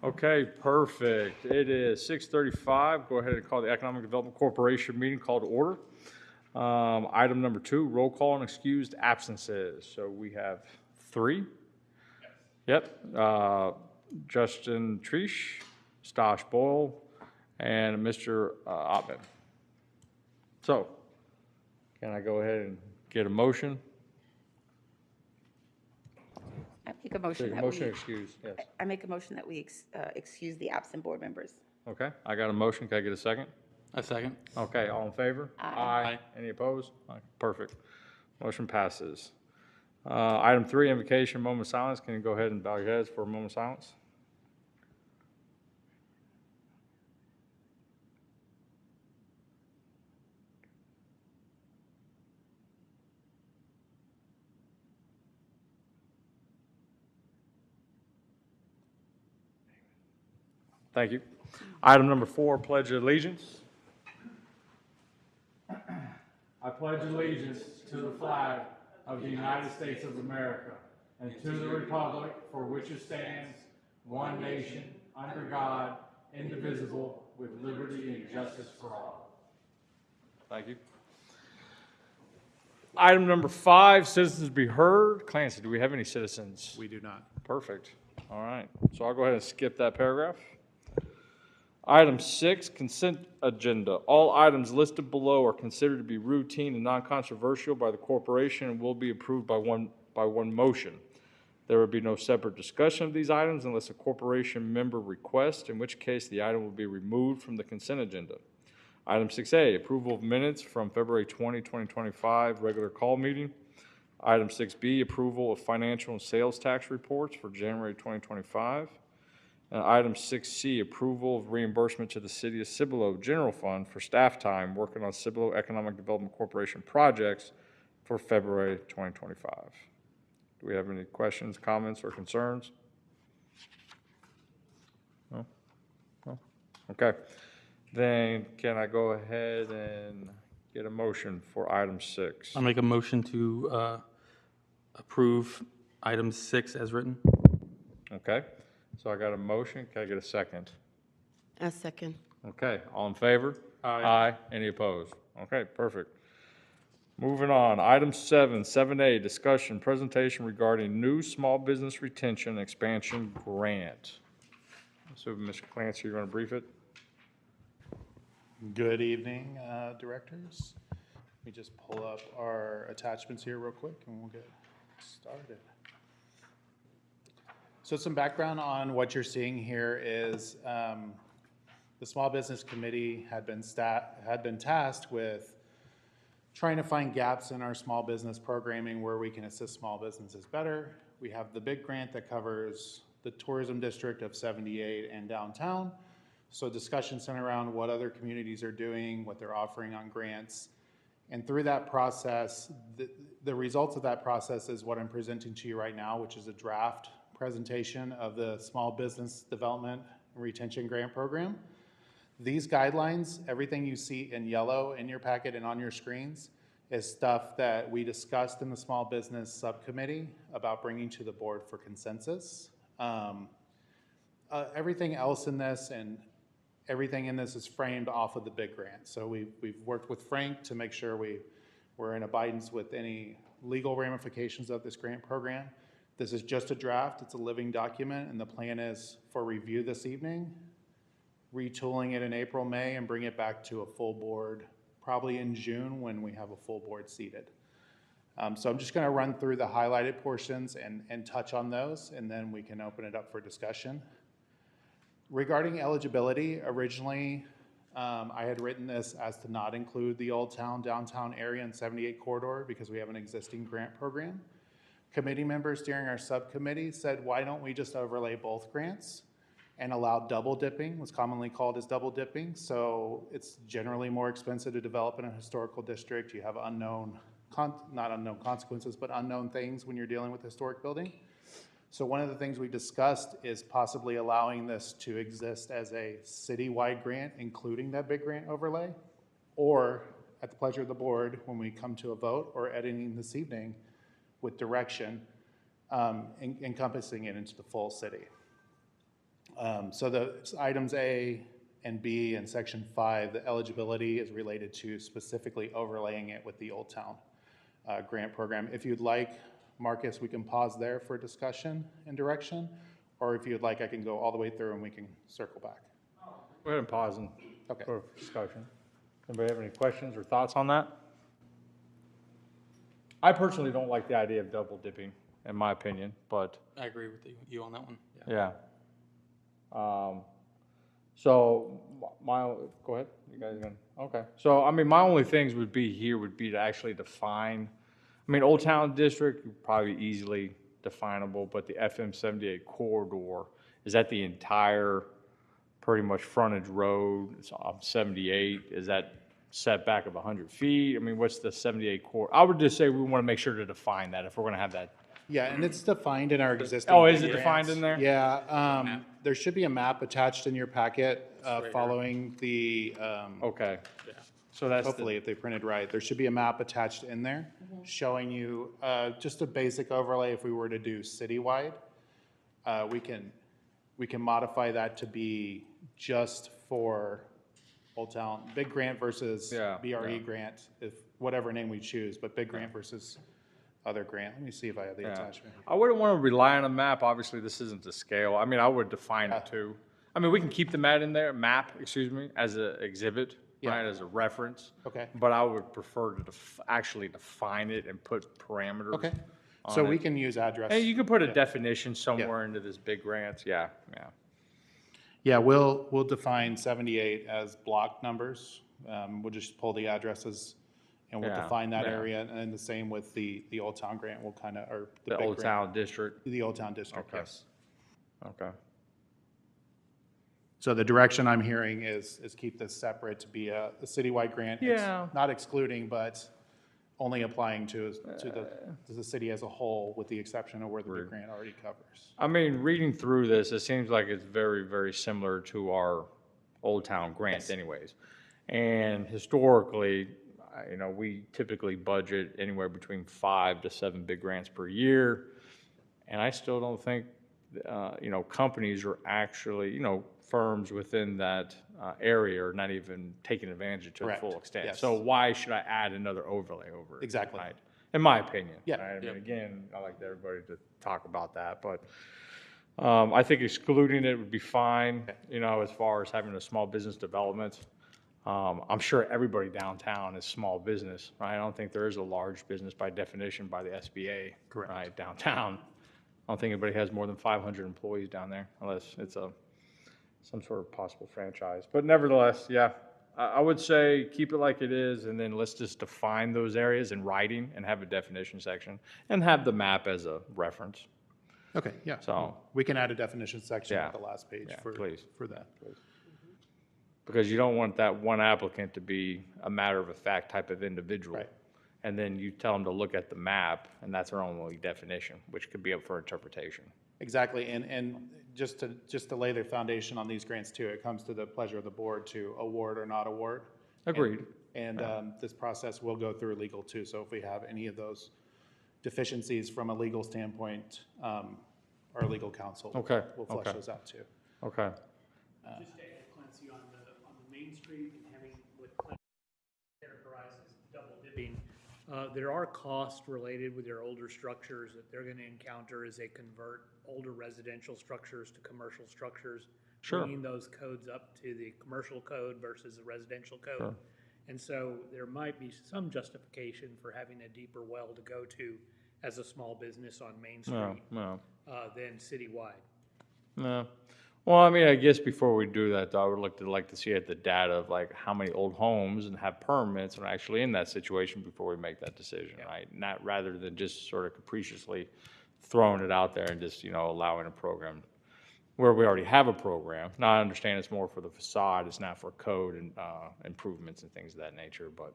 Okay, perfect. It is 6:35. Go ahead and call the Economic Development Corporation meeting called to order. Item number 2, roll call and excused absences. So we have 3. Yep. Justin Treesh, Stosh Boyle, and Mr. Ottman. So, can I go ahead and get a motion? I make a motion that Motion we, to excuse, yes. I make a motion that we excuse the absent board members. Okay, I got a motion. Can I get a second? A second. Okay, all in favor? Aye. Any opposed? Aye, perfect. Motion passes. Item 3, invocation, moment of silence. Can you go ahead and bow your heads for a moment of silence? Thank you. Item number 4, pledge of allegiance. I pledge allegiance to the flag of the United States of America and to the republic for which it stands, one nation, under God, indivisible, with liberty and justice for all. Thank you. Item number 5, citizens be heard. Clancy, do we have any citizens? We do not. Perfect. All right. So I'll go ahead and skip that paragraph. Item 6, consent agenda. All items listed below are considered to be routine and non-controversial by the corporation and will be approved by one motion. There will be no separate discussion of these items unless a corporation member requests, in which case the item will be removed from the consent agenda. Item 6A, approval of minutes from February 20, 2025 regular call meeting. Item 6B, approval of financial and sales tax reports for January 2025. Item 6C, approval of reimbursement to the City of Cibolo General Fund for staff time working on Cibolo Economic Development Corporation projects for February 2025. Do we have any questions, comments, or concerns? No? No? Okay. Then can I go ahead and get a motion for item 6? I'll make a motion to approve item 6 as written. Okay. So I got a motion. Can I get a second? A second. Okay. All in favor? Aye. Any opposed? Okay, perfect. Moving on. Item 7, 7A, discussion, presentation regarding new small business retention expansion grant. So, Mr. Clancy, you're going to brief it? Good evening, directors. Let me just pull up our attachments here real quick and we'll get started. So some background on what you're seeing here is the Small Business Committee had been tasked with trying to find gaps in our small business programming where we can assist small businesses better. We have the big grant that covers the tourism district of 78 and downtown. So discussion centered around what other communities are doing, what they're offering on grants. And through that process, the results of that process is what I'm presenting to you right now, which is a draft presentation of the Small Business Development and Retention Grant Program. These guidelines, everything you see in yellow in your packet and on your screens, is stuff that we discussed in the Small Business Subcommittee about bringing to the board for consensus. Everything else in this and everything in this is framed off of the big grant. So we've worked with Frank to make sure we're in abidance with any legal ramifications of this grant program. This is just a draft, it's a living document, and the plan is for review this evening, retooling it in April, May, and bring it back to a full board, probably in June when we have a full board seated. So I'm just gonna run through the highlighted portions and touch on those, and then we can open it up for discussion. Regarding eligibility, originally, I had written this as to not include the Old Town, downtown area and 78 corridor because we have an existing grant program. Committee members during our subcommittee said, why don't we just overlay both grants and allow double dipping, what's commonly called as double dipping. So it's generally more expensive to develop in a historical district. You have not unknown consequences, but unknown things when you're dealing with historic building. So one of the things we discussed is possibly allowing this to exist as a citywide grant, including that big grant overlay, or at the pleasure of the board, when we come to a vote or editing this evening with direction, encompassing it into the full city. So the items A and B in section 5, the eligibility is related to specifically overlaying it with the Old Town grant program. If you'd like, Marcus, we can pause there for discussion and direction, or if you'd like, I can go all the way through and we can circle back. Go ahead and pause and Okay. for discussion. Anybody have any questions or thoughts on that? I personally don't like the idea of double dipping, in my opinion, but I agree with you on that one. yeah. So go ahead. You guys gonna, okay. So, I mean, my only things would be to actually define, I mean, Old Town District, probably easily definable, but the FM 78 corridor, is that the entire pretty much frontage road? It's on 78, is that setback of 100 feet? I mean, what's the 78 core? I would just say we want to make sure to define that if we're going to have that. Yeah, and it's defined in our existing. Oh, is it grants. defined in there? Yeah, there should be a map attached in your packet here. following the, Okay. So that's hopefully if they printed right, there should be a map attached in there showing you just a basic overlay. If we were to do citywide, we can modify that to be just for Old Town, big grant versus Yeah, BRE yeah. grant, if whatever name we choose, but big grant versus other grant. Let me see if I have the Yeah. attachment. I wouldn't want to rely on a map. Obviously, this isn't the scale. I mean, I would define it too. I mean, we can keep the map, excuse me, as an exhibit, Yeah. right, as a reference. Okay. But I would prefer to actually define it and put parameters. Okay, on so we it. can use address. Hey, you could put a definition somewhere into this big grants. Yeah, yeah. Yeah, we'll define 78 as block numbers. We'll just pull the addresses and we'll Yeah, define that yeah. area. And then the same with the Old Town grant, we'll kind of, or the The big Old grant. Town District. The Old Town District, Okay. yes. Okay. So the direction I'm hearing is keep this separate to be a citywide grant. It's Yeah. not excluding, but only applying to the city as a whole, with the exception of where the big grant already covers. I mean, reading through this, it seems like it's very, very similar to our Old Town grants anyways. And historically, you know, we typically budget anywhere between 5 to 7 big grants per year. And I still don't think, you know, companies are actually, you know, firms within that area are not even taking advantage to the Correct. full extent. Yes. So why should I add another overlay over it? Exactly. Right? In my opinion. Yeah. Right? I mean, again, I like everybody to talk about that, but I think excluding it would be fine, you know, as far as having a small business development. I'm sure everybody downtown is small business, right? I don't think there is a large business by definition by the SBA. Correct. Right, downtown. I don't think anybody has more than 500 employees down there unless it's some sort of possible franchise. But nevertheless, yeah, I would say keep it like it is, and then let's just define those areas in writing and have a definition section and have the map as a reference. Okay, yeah. So- we can add a definition section Yeah. at the last page Yeah, for please. that. Because you don't want that one applicant to be a matter of a fact type of individual. Right. And then you tell them to look at the map, and that's their only definition, which could be up for interpretation. Exactly, and just to lay the foundation on these grants too, it comes to the pleasure of the board to award or not award. Agreed. And this process will go through legal too, so if we have any of those deficiencies from a legal standpoint, our legal counsel Okay, will flush okay. those out too. Okay. Just to add, Clancy, on the Main Street and having what Clancy characterized as double dipping, there are costs related with their older structures that they're gonna encounter as they convert older residential structures to commercial structures. Sure. Bringing those codes up to the commercial code versus the residential code. And so there might be some justification for having a deeper well to go to as a small business on Main No, Street no, than citywide. no. Well, I mean, I guess before we do that, though, I would like to see at the data of like how many old homes and have permits are actually in that situation before we make that decision, right? Not rather than just sort of capriciously throwing it out there and just, you know, allowing a program where we already have a program. Now, I understand it's more for the facade, it's not for code and improvements and things of that nature, but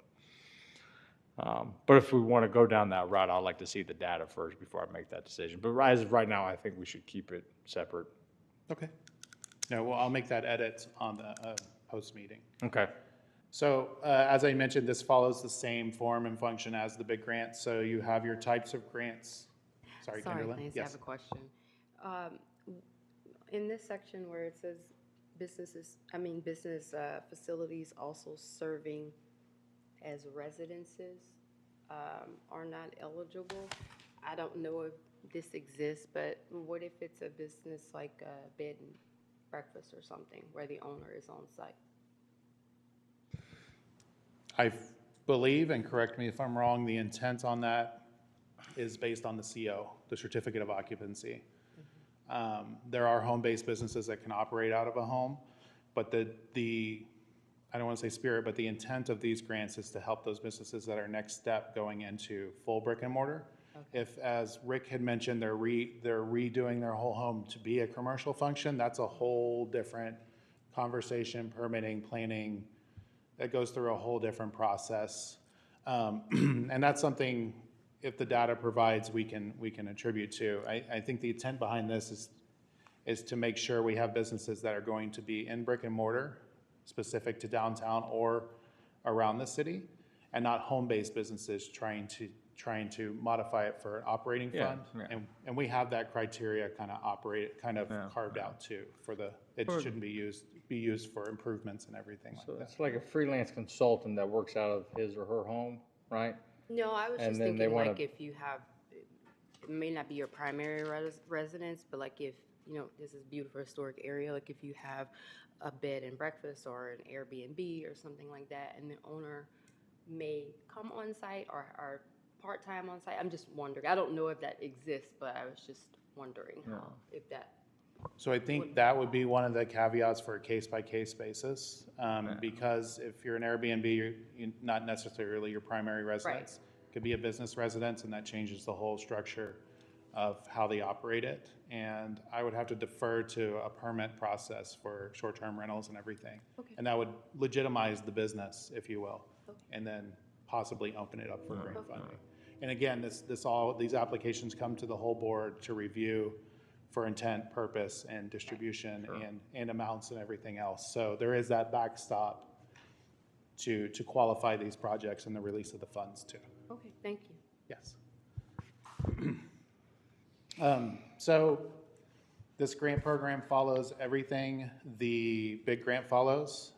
if we want to go down that route, I'd like to see the data first before I make that decision. But as of right now, I think we should keep it separate. Okay. No, well, I'll make that edit on the post-meeting. Okay. So as I mentioned, this follows the same form and function as the big grant. So you have your types of grants. Sorry, Sorry, Kinderlyn? Clancy, I have Yes. a question. In this section where it says business facilities also serving as residences are not eligible. I don't know if this exists, but what if it's a business like a bed and breakfast or something where the owner is on site? I believe, and correct me if I'm wrong, the intent on that is based on the CO, the certificate of occupancy. There are home-based businesses that can operate out of a home, but I don't want to say spirit, but the intent of these grants is to help those businesses that are next step going into full brick and mortar. Okay. If, as Rick had mentioned, they're redoing their whole home to be a commercial function, that's a whole different conversation, permitting, planning, that goes through a whole different process. And that's something, if the data provides, we can attribute to. I think the intent behind this is to make sure we have businesses that are going to be in brick and mortar, specific to downtown or around the city, and not home-based businesses trying to modify it for an operating fund. Yeah. And we have that criteria kind of carved out too, it shouldn't be used for improvements and everything like So that. it's like a freelance consultant that works out of his or her home, right? No, I was And just then they thinking wanna- like if you have, it may not be your primary residence, but like if, this is beautiful historic area, like if you have a bed and breakfast or an Airbnb or something like that, and the owner may come on site or are part-time on site. I'm just wondering. I don't know if that exists, but I was just wondering if that. So I think that would be one of the caveats for a case-by-case basis, because if you're an Airbnb, you're not necessarily your primary residence. It could be a business residence, and that changes the whole structure of how they operate it. And I would have to defer to a permit process for short-term rentals and everything. Okay. And that would legitimize the business, if you will, and then possibly open it up for grant funding. And again, these applications come to the whole board to review for intent, purpose, and distribution, and amounts and everything else. So there is that backstop to qualify these projects and the release of the funds too. Okay, thank you. Yes. So this grant program follows everything the big grant follows,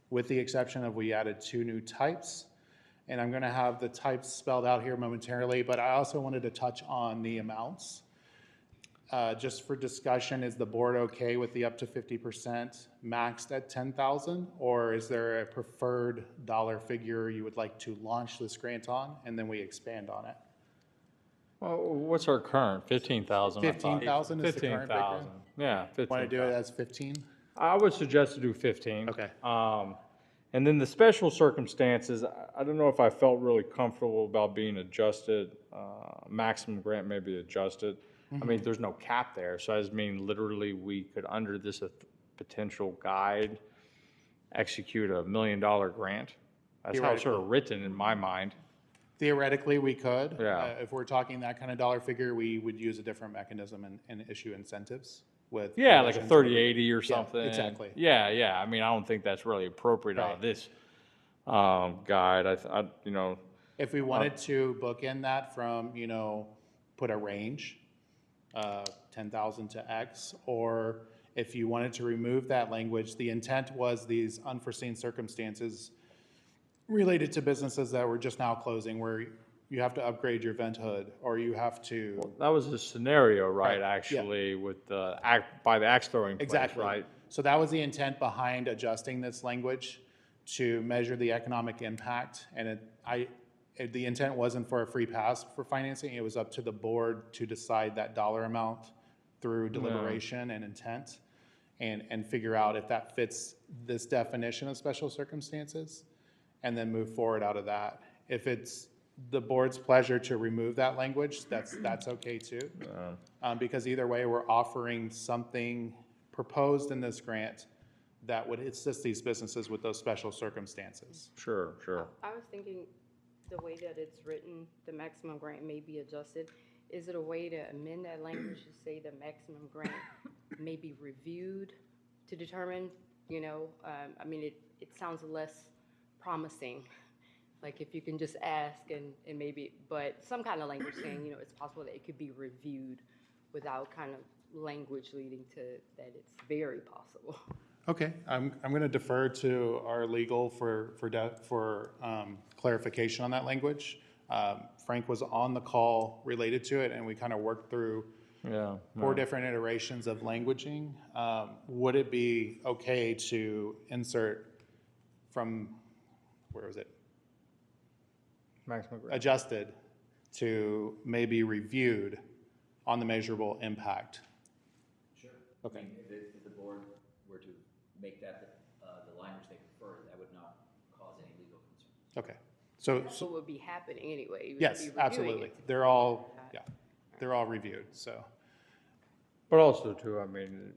with the exception of we added 2 new types. And I'm going to have the types spelled out here momentarily, but I also wanted to touch on the amounts. Just for discussion, is the board okay with the up to 50% maxed at 10,000, or is there a preferred dollar figure you would like to launch this grant on, and then we expand on it? Well, what's our current? 15,000. 15,000 is the current big grant? 15,000. Yeah, 15,000. Want to do it as 15? I would suggest to do 15. Okay. And then the special circumstances, I don't know if I felt really comfortable about being adjusted. Maximum grant may be adjusted. I mean, there's no cap there, so I just mean literally we could, under this potential guide, execute $1 million grant. That's how it's sort of written in my mind. Theoretically, we could. Yeah. If we're talking that kind of dollar figure, we would use a different mechanism and issue incentives with. Yeah, like a conditions. 30/80 or something. exactly. Yeah. I mean, I don't think that's really appropriate out of this guide. If we wanted to bookend that from, put a range, 10,000 to X, or if you wanted to remove that language, the intent was these unforeseen circumstances related to businesses that were just now closing, where you have to upgrade your vent hood, or you have to. That was a scenario, right, Right, yeah. actually, with the by the axe throwing place, Exactly. right? So that was the intent behind adjusting this language to measure the economic impact. And the intent wasn't for a free pass for financing. It was up to the board to decide that dollar amount through deliberation and intent, and figure out if that fits this definition of special circumstances, and then move forward out of that. If it's the board's pleasure to remove that language, that's okay too. Because either way, we're offering something proposed in this grant that would assist these businesses with those special circumstances. Sure. I was thinking the way that it's written, the maximum grant may be adjusted. Is it a way to amend that language to say the maximum grant may be reviewed to determine, I mean, it sounds less promising. Like if you can just ask and maybe, but some kind of language saying, it's possible that it could be reviewed without kind of language leading to that it's very possible. Okay, I'm going to defer to our legal for clarification on that language. Frank was on the call related to it, and we kind of worked through Yeah. 4 different iterations of languaging. Would it be okay to insert from, where was it? Maximum grant. Adjusted to maybe reviewed on the measurable impact? Sure. Okay. I mean, if the board were to make that the language they prefer, that would not cause any legal concerns. Okay. So, That's what would be happening anyway. We would yes, be reviewing absolutely. it. They're all, yeah, they're all reviewed, so. But also too, I mean,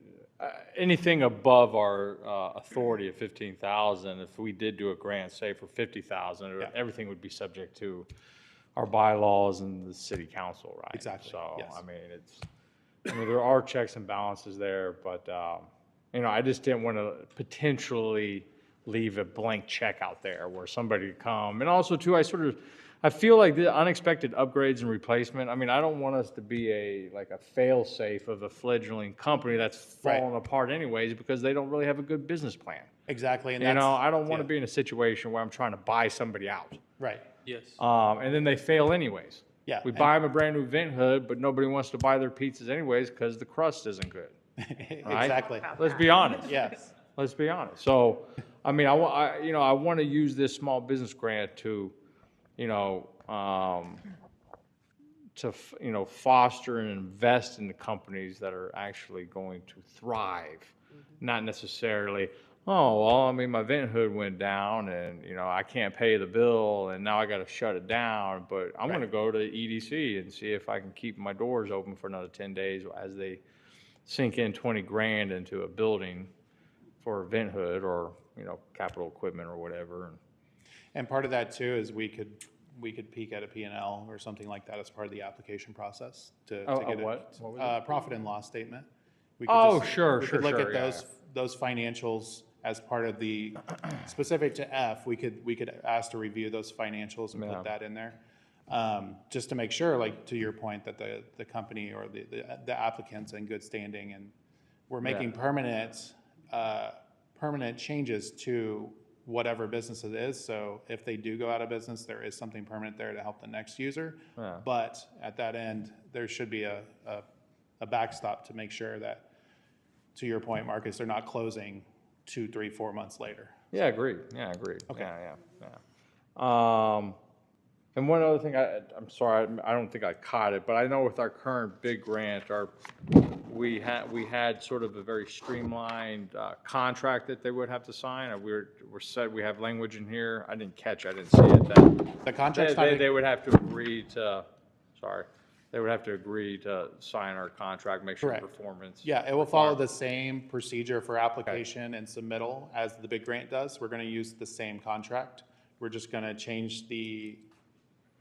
anything above our authority of 15,000, if we did do a grant, say for 50,000, Yeah. everything would be subject to our bylaws and the city council, right? Exactly, So, yes. I mean, there are checks and balances there, but, I just didn't want to potentially leave a blank check out there where somebody could come. And also too, I feel like the unexpected upgrades and replacement, I mean, I don't want us to be like a fail-safe of a fledgling company that's Right. falling apart anyways because they don't really have a good business plan. Exactly, and You that's. know, I don't want to yeah, be in a situation where I'm trying to buy somebody out. Right, Yes. And then they fail anyways. Yeah, We and- buy them a brand new vent hood, but nobody wants to buy their pizzas anyways because the crust isn't good. Right? exactly, Let's be honest. yes, Let's be honest. So, I mean, I want to use this small business grant to, foster and invest in the companies that are actually going to thrive. Not necessarily, oh, well, I mean, my vent hood went down and, I can't pay the bill and now I got to shut it down. But I'm going to go to EDC and see if I can keep my doors open for another 10 days as they sink in 20 grand into a building for a vent hood or, capital equipment or whatever. and part of that too is we could peek at a P&L or something like that as part of the application process to get what? What was it? Profit and loss statement. We could Oh, just- sure, we sure, could look sure, at yeah, those financials as part of the, specific to F, we could ask to review those financials and Yeah. put that in there. Just to make sure, like, to your point, that the company or the applicant's in good standing and we're making permanent changes to whatever business it is. So if they do go out of business, there is something permanent there to help the next user. Yeah. But at that end, there should be a backstop to make sure that, to your point, Marcus, they're not closing 2, 3, 4 months later. Yeah, agreed. Yeah, agreed. Okay. Yeah. And one other thing, I'm sorry, I don't think I caught it, but I know with our current big grant, we had sort of a very streamlined contract that they would have to sign. And we're said we have language in here. I didn't see it. That The contract's not, they would have to agree to. Sorry, they would have to agree to sign our contract, make sure Correct. performance. yeah, it will follow the same procedure for application and submittal as the big grant does. We're going to use the same contract. We're just going to change the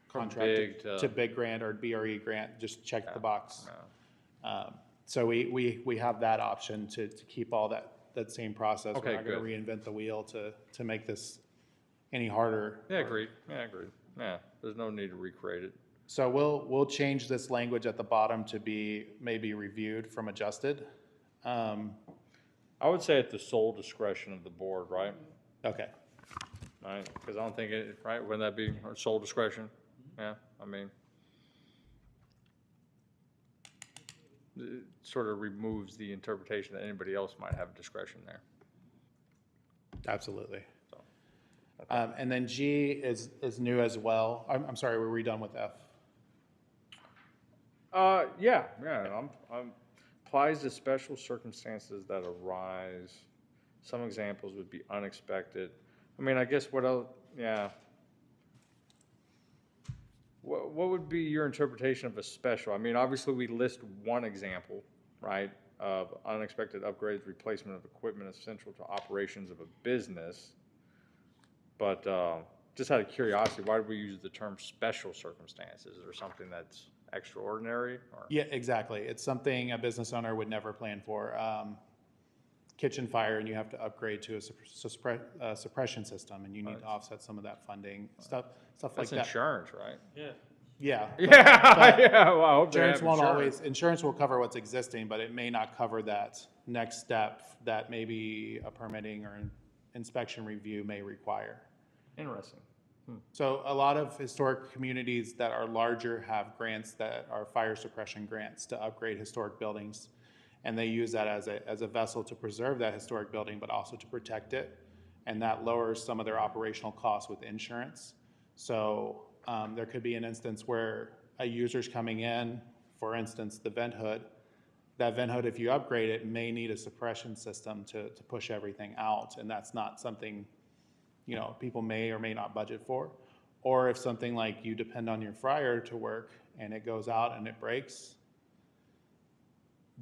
contract big to big grant or BRE grant, just check the box. Yeah. So we have that option to keep all that same process. Okay, We're not going to reinvent the wheel to make this any harder. Yeah, agreed. Yeah, agreed. Yeah, there's no need to recreate it. So we'll change this language at the bottom to be maybe reviewed from adjusted. I would say at the sole discretion of the board, right? Okay, Right, because I don't think it, right, wouldn't that be our sole discretion? Yeah, I mean, it sort of removes the interpretation that anybody else might have discretion there. absolutely. So, And then G is new as well. I'm sorry, were we done with F? yeah, applies to special circumstances that arise. Some examples would be unexpected. I mean, I guess what else, yeah. What would be your interpretation of a special? I mean, obviously, we list one example, right, of unexpected upgrades, replacement of equipment essential to operations of a business. But just out of curiosity, why did we use the term special circumstances? Or something that's extraordinary? Or? Yeah, exactly. It's something a business owner would never plan for. Kitchen fire, and you have to upgrade to a suppression system, and you need to offset some of that funding, stuff like That's that. insurance, right? Yeah. Yeah. Yeah, yeah, well, I hope they Insurance have won't insurance. always, insurance will cover what's existing, but it may not cover that next step that maybe a permitting or an inspection review may require. Interesting. So a lot of historic communities that are larger have grants that are fire suppression grants to upgrade historic buildings. And they use that as a vessel to preserve that historic building, but also to protect it. And that lowers some of their operational costs with insurance. So there could be an instance where a user's coming in, for instance, the vent hood. That vent hood, if you upgrade it, may need a suppression system to push everything out. And that's not something, you know, people may or may not budget for. Or if something like you depend on your fryer to work and it goes out and it breaks,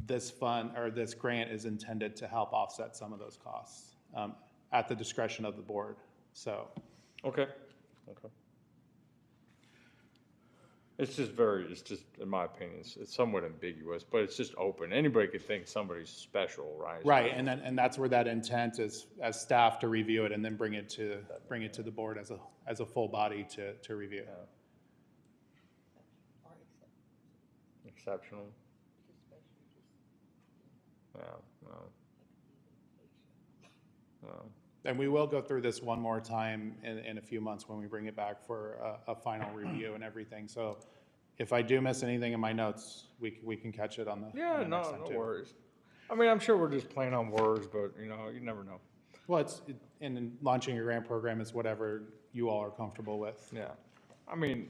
this fund or this grant is intended to help offset some of those costs at the discretion of the board. So, Okay, okay. It's just, in my opinion, it's somewhat ambiguous, but it's just open. Anybody could think somebody's special, right? right, and that's where that intent is, as staff to review it and then bring it to the board as a full body to review. Exceptional. Yeah, no. No. And we will go through this one more time in a few months when we bring it back for a final review and everything. So if I do miss anything in my notes, we can catch it on the Yeah, on the next time no too. worries. I mean, I'm sure we're just playing on words, but you know, you never know. Well, in launching a grant program is whatever you all are comfortable with. Yeah. I mean,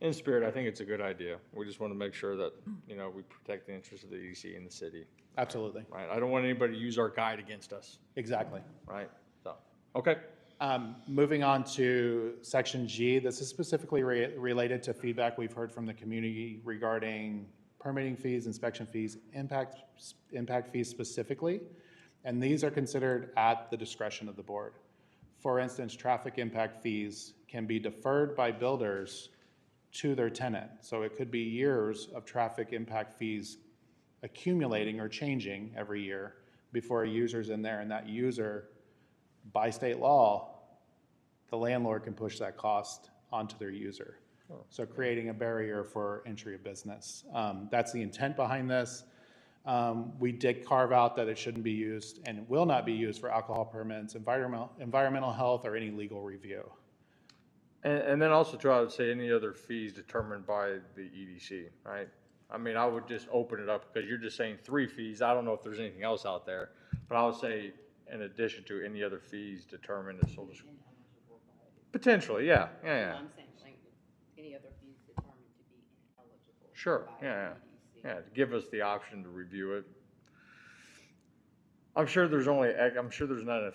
in spirit, I think it's a good idea. We just want to make sure that, you know, we protect the interests of the EDC and the city, Absolutely. right? I don't want anybody to use our guide against us, Exactly. right? So, okay. Moving on to section G, this is specifically related to feedback we've heard from the community regarding permitting fees, inspection fees, impact fees specifically, and these are considered at the discretion of the board. For instance, traffic impact fees can be deferred by builders to their tenant. So it could be years of traffic impact fees accumulating or changing every year before a user's in there, and that user, by state law, the landlord can push that cost onto their user. So creating a barrier for entry of business. That's the intent behind this. We did carve out that it shouldn't be used and will not be used for alcohol permits, environmental health, or any legal review. And then also too, I would say any other fees determined by the EDC, right? I mean, I would just open it up because you're just saying 3 fees. I don't know if there's anything else out there, but I would say in addition to any other fees determined as sole discretion. Potentially, yeah. I'm saying, like, any other fees determined to be ineligible. Sure, by yeah. the EDC. Yeah, to give us the option to review it. I'm sure there's not an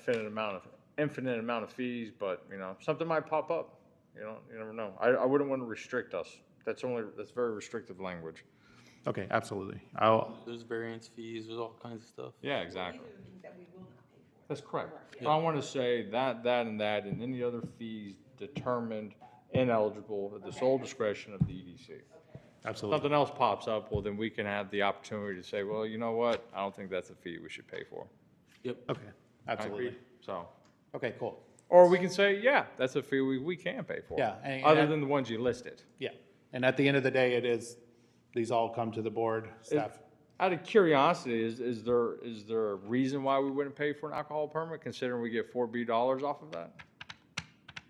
infinite amount of fees, but you know, something might pop up. You never know. I wouldn't want to restrict us. That's very restrictive language. Okay, absolutely. There's variance fees, there's all kinds of stuff. Yeah, exactly. That's correct. But I want to say that, and any other fees determined ineligible at the sole discretion of the EDC. Absolutely. Something else pops up, well, then we can have the opportunity to say, well, you know what? I don't think that's a fee we should pay for. Yep. Okay, absolutely. Right? So, Okay, cool. or we can say, yeah, that's a fee we can pay for. Yeah, and Other than the ones you listed. Yeah, and at the end of the day, these all come to the board, staff. Out of curiosity, is there a reason why we wouldn't pay for an alcohol permit, considering we get $4B off of that?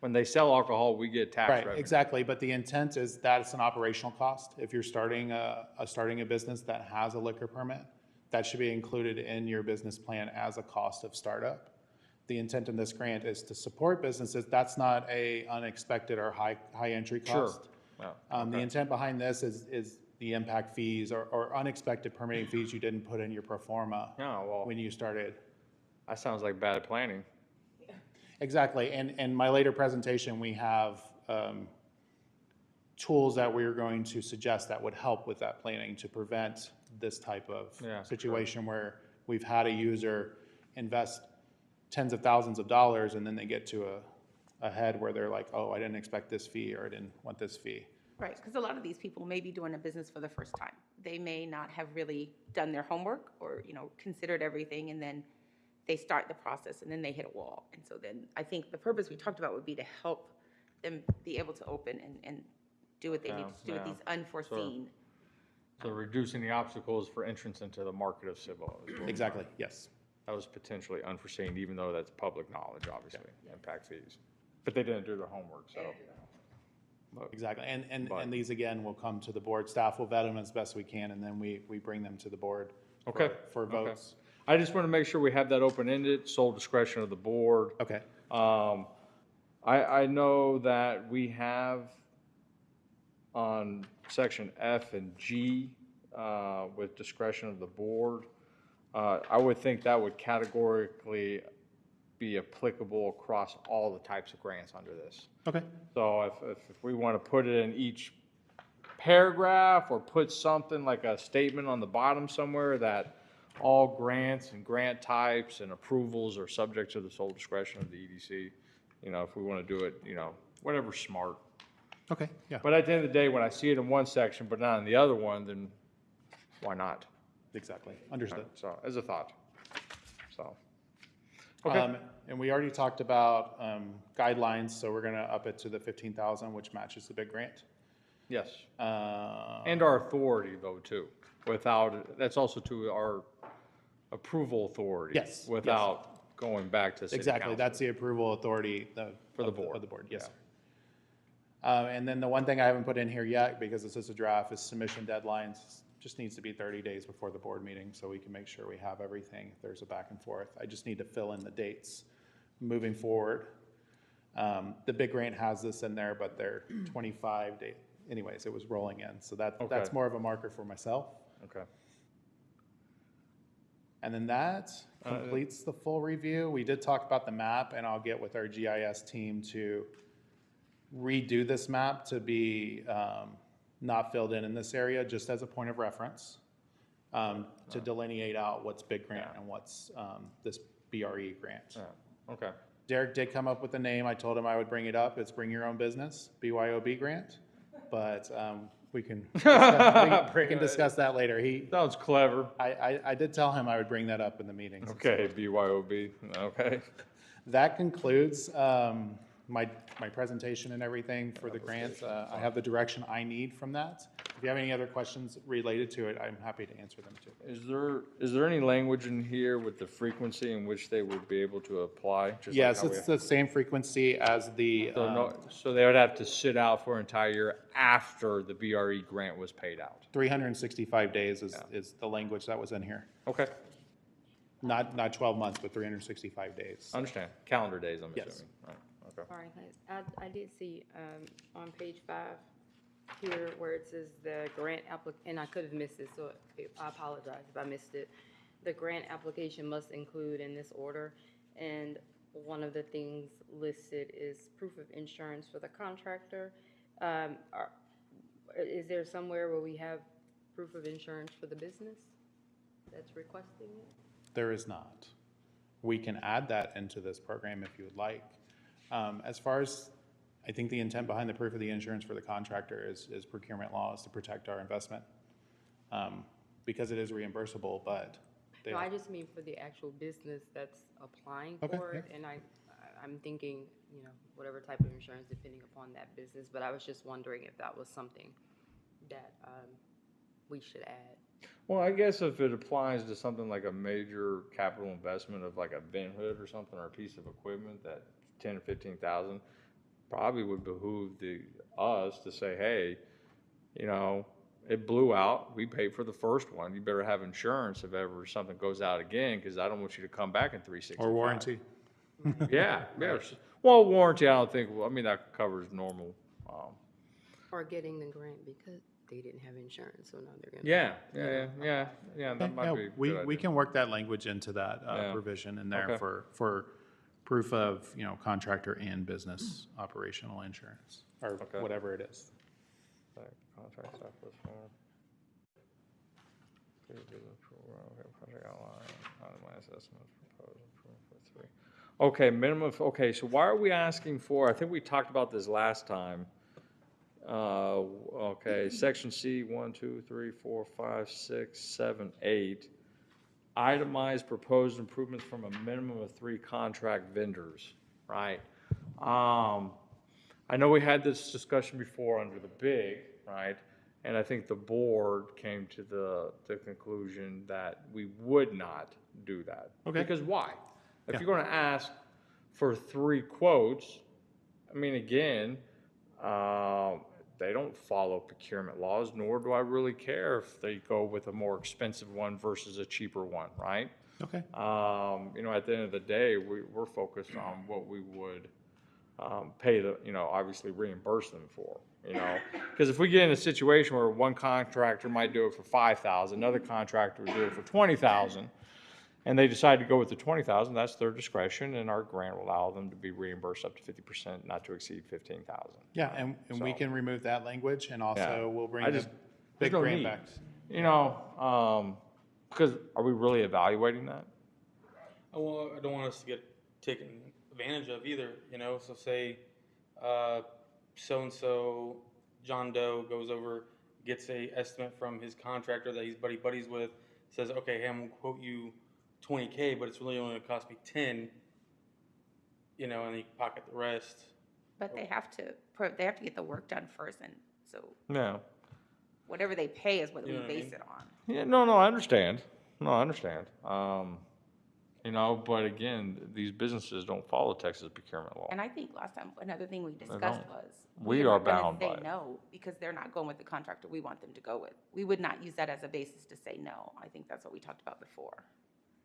When they sell alcohol, we get tax Right, revenue. exactly, but the intent is that it's an operational cost. If you're starting a business that has a liquor permit, that should be included in your business plan as a cost of startup. The intent in this grant is to support businesses. That's not a unexpected or high entry cost. Yeah, The intent behind this is the impact fees or unexpected permitting fees you didn't put in your pro forma Yeah, well, when you started. that sounds like bad planning. Exactly, and in my later presentation, we have tools that we're going to suggest that would help with that planning to prevent this type of situation where we've had a user invest tens of thousands of dollars and then they get to a head where they're like, oh, I didn't expect this fee or I didn't want this fee. Right, because a lot of these people may be doing a business for the first time. They may not have really done their homework or, considered everything, and then they start the process and then they hit a wall. And so then I think the purpose we talked about would be to help them be able to open and do what they need Yeah, to do with yeah. these unforeseen. So reducing the obstacles for entrance into the market of Cibolo. is what- Exactly, yes. That was potentially unforeseen, even though that's public knowledge, obviously, impact fees. But they didn't do their homework, so. Exactly, and But- these again will come to the board, staff will vet them as best we can, and then we bring them to the board. Okay. For Okay. votes. I just want to make sure we have that open-ended, sole discretion of the board. Okay, I know that we have on section F and G, with discretion of the board, I would think that would categorically be applicable across all the types of grants under this. okay, So if we want to put it in each paragraph or put something like a statement on the bottom somewhere that all grants and grant types and approvals are subject to the sole discretion of the EDC, if we want to do it, whatever's smart. okay, yeah, But at the end of the day, when I see it in one section but not in the other one, then why not? exactly, understood. So, as a thought. So, okay. And we already talked about guidelines, so we're gonna up it to the 15,000, which matches the big grant. Yes. Uh, And our authority though, too. That's also to our approval authority. Yes, yes. Without going back to city Exactly, council. that's the approval authority. For the board. Of the board, yes, Yeah. sir. And then the one thing I haven't put in here yet, because this is a draft, is submission deadlines. Just needs to be 30 days before the board meeting, so we can make sure we have everything. If there's a back and forth, I just need to fill in the dates moving forward. The big grant has this in there, but they're 25 days. Anyways, it was rolling in, so that's Okay. more of a marker for myself. Okay. And then that completes the full review. We did talk about the map, and I'll get with our GIS team to redo this map to be not filled in this area, just as a point of reference, to delineate out what's big grant and what's this BRE grant. Yeah. Okay. Derek did come up with a name. I told him I would bring it up. It's Bring Your Own Business, BYOB grant. But we can discuss that later. Sounds clever. I did tell him I would bring that up in the meetings. Okay, BYOB. Okay. That concludes my presentation and everything for the grants. I have the direction I need from that. If you have any other questions related to it, I'm happy to answer them too. Is there any language in here with the frequency in which they would be able to apply? Just like Yes, how it's the same frequency as the, So they would have to sit out for an entire year after the BRE grant was paid out? 365 days is the language that was in here. Okay, Not 12 months, but 365 days. understand. Calendar days, I'm Yes. assuming. Right, okay. Sorry, I did see on page 5 here where it says the grant and I could have missed it, so I apologize if I missed it. The grant application must include in this order, and one of the things listed is proof of insurance for the contractor. Is there somewhere where we have proof of insurance for the business that's requesting it? There is not. We can add that into this program if you would like. As far as, I think the intent behind the proof of the insurance for the contractor is procurement laws to protect our investment. Because it is reimbursable, but they, No, I just mean for the actual business that's applying Okay, for it, yeah. and I'm thinking, whatever type of insurance depending upon that business, but I was just wondering if that was something that we should add. Well, I guess if it applies to something like a major capital investment of like a vent hood or something, or a piece of equipment that 10 or 15,000, probably would behoove us to say, hey, it blew out. We paid for the first one. You better have insurance if ever something goes out again, because I don't want you to come back in 365. or warranty. Yeah. Well, warranty, I don't think. I mean, that covers normal. Or getting the grant because they didn't have insurance, so now they're gonna. Yeah. That might Yeah, be. a we good idea. can work that language into that Yeah. provision in there Okay. for proof of, contractor and business operational insurance, or Okay. whatever it is. Contract stuff was for. Project outline, itemized estimates proposed approval for 3. Okay, minimum, okay, so why are we asking for, I think we talked about this last time. Okay, section C, 1, 2, 3, 4, 5, 6, 7, 8. Itemized proposed improvements from a minimum of 3 contract vendors, right? I know we had this discussion before under the big, right? And I think the board came to the conclusion that we would not do that. Okay. Because why? If Yeah. you're gonna ask for 3 quotes, I mean, again, they don't follow procurement laws, nor do I really care if they go with a more expensive one versus a cheaper one, right? Okay. You know, at the end of the day, we're focused on what we would pay the, you know, obviously reimburse them for, you know? Because if we get in a situation where one contractor might do it for 5,000, another contractor would do it for 20,000, and they decide to go with the 20,000, that's their discretion, and our grant will allow them to be reimbursed up to 50%, not to exceed 15,000. Yeah, and we So- can remove that language, and Yeah. also we'll bring I the just- big there's no grant need. back. You know, because are we really evaluating that? I don't want us to get taken advantage of either, you know, so say, so-and-so, John Doe goes over, gets a estimate from his contractor that he's buddies with, says, okay, hey, I'm gonna quote you 20K, but it's really only gonna cost me 10, you know, and he pocket the rest. But they have to get the work done first, and so No. whatever they pay is what You we know what I base mean? it on. Yeah, no, I understand. No, I understand. You know, but again, these businesses don't follow Texas procurement law. And I think last time, another thing we discussed don't. was. We are are not gonna bound by say it. no, because they're not going with the contractor we want them to go with. We would not use that as a basis to say no. I think that's what we talked about before.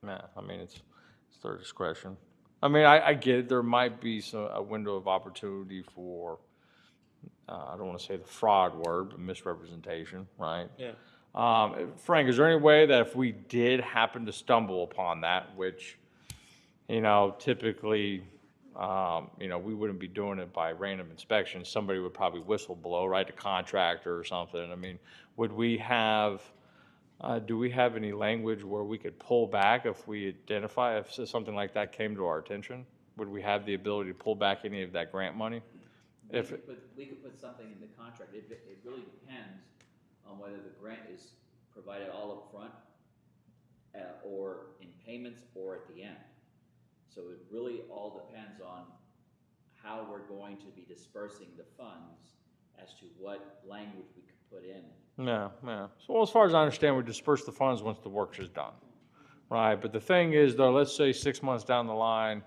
Yeah, I mean, it's their discretion. I mean, I get it. There might be a window of opportunity for, I don't want to say the fraud word, but misrepresentation, right? Yeah. Frank, is there any way that if we did happen to stumble upon that, which, you know, typically, you know, we wouldn't be doing it by random inspection. Somebody would probably whistleblow, right, a contractor or something. I mean, would we have, do we have any language where we could pull back if we identify, if something like that came to our attention? Would we have the ability to pull back any of that grant money? If, We could put something in the contract. It really depends on whether the grant is provided all up front, or in payments, or at the end. So it really all depends on how we're going to be dispersing the funds as to what language we could put in. yeah. So well, as far as I understand, we disperse the funds once the work is done, right? But the thing is, though, let's say 6 months down the line,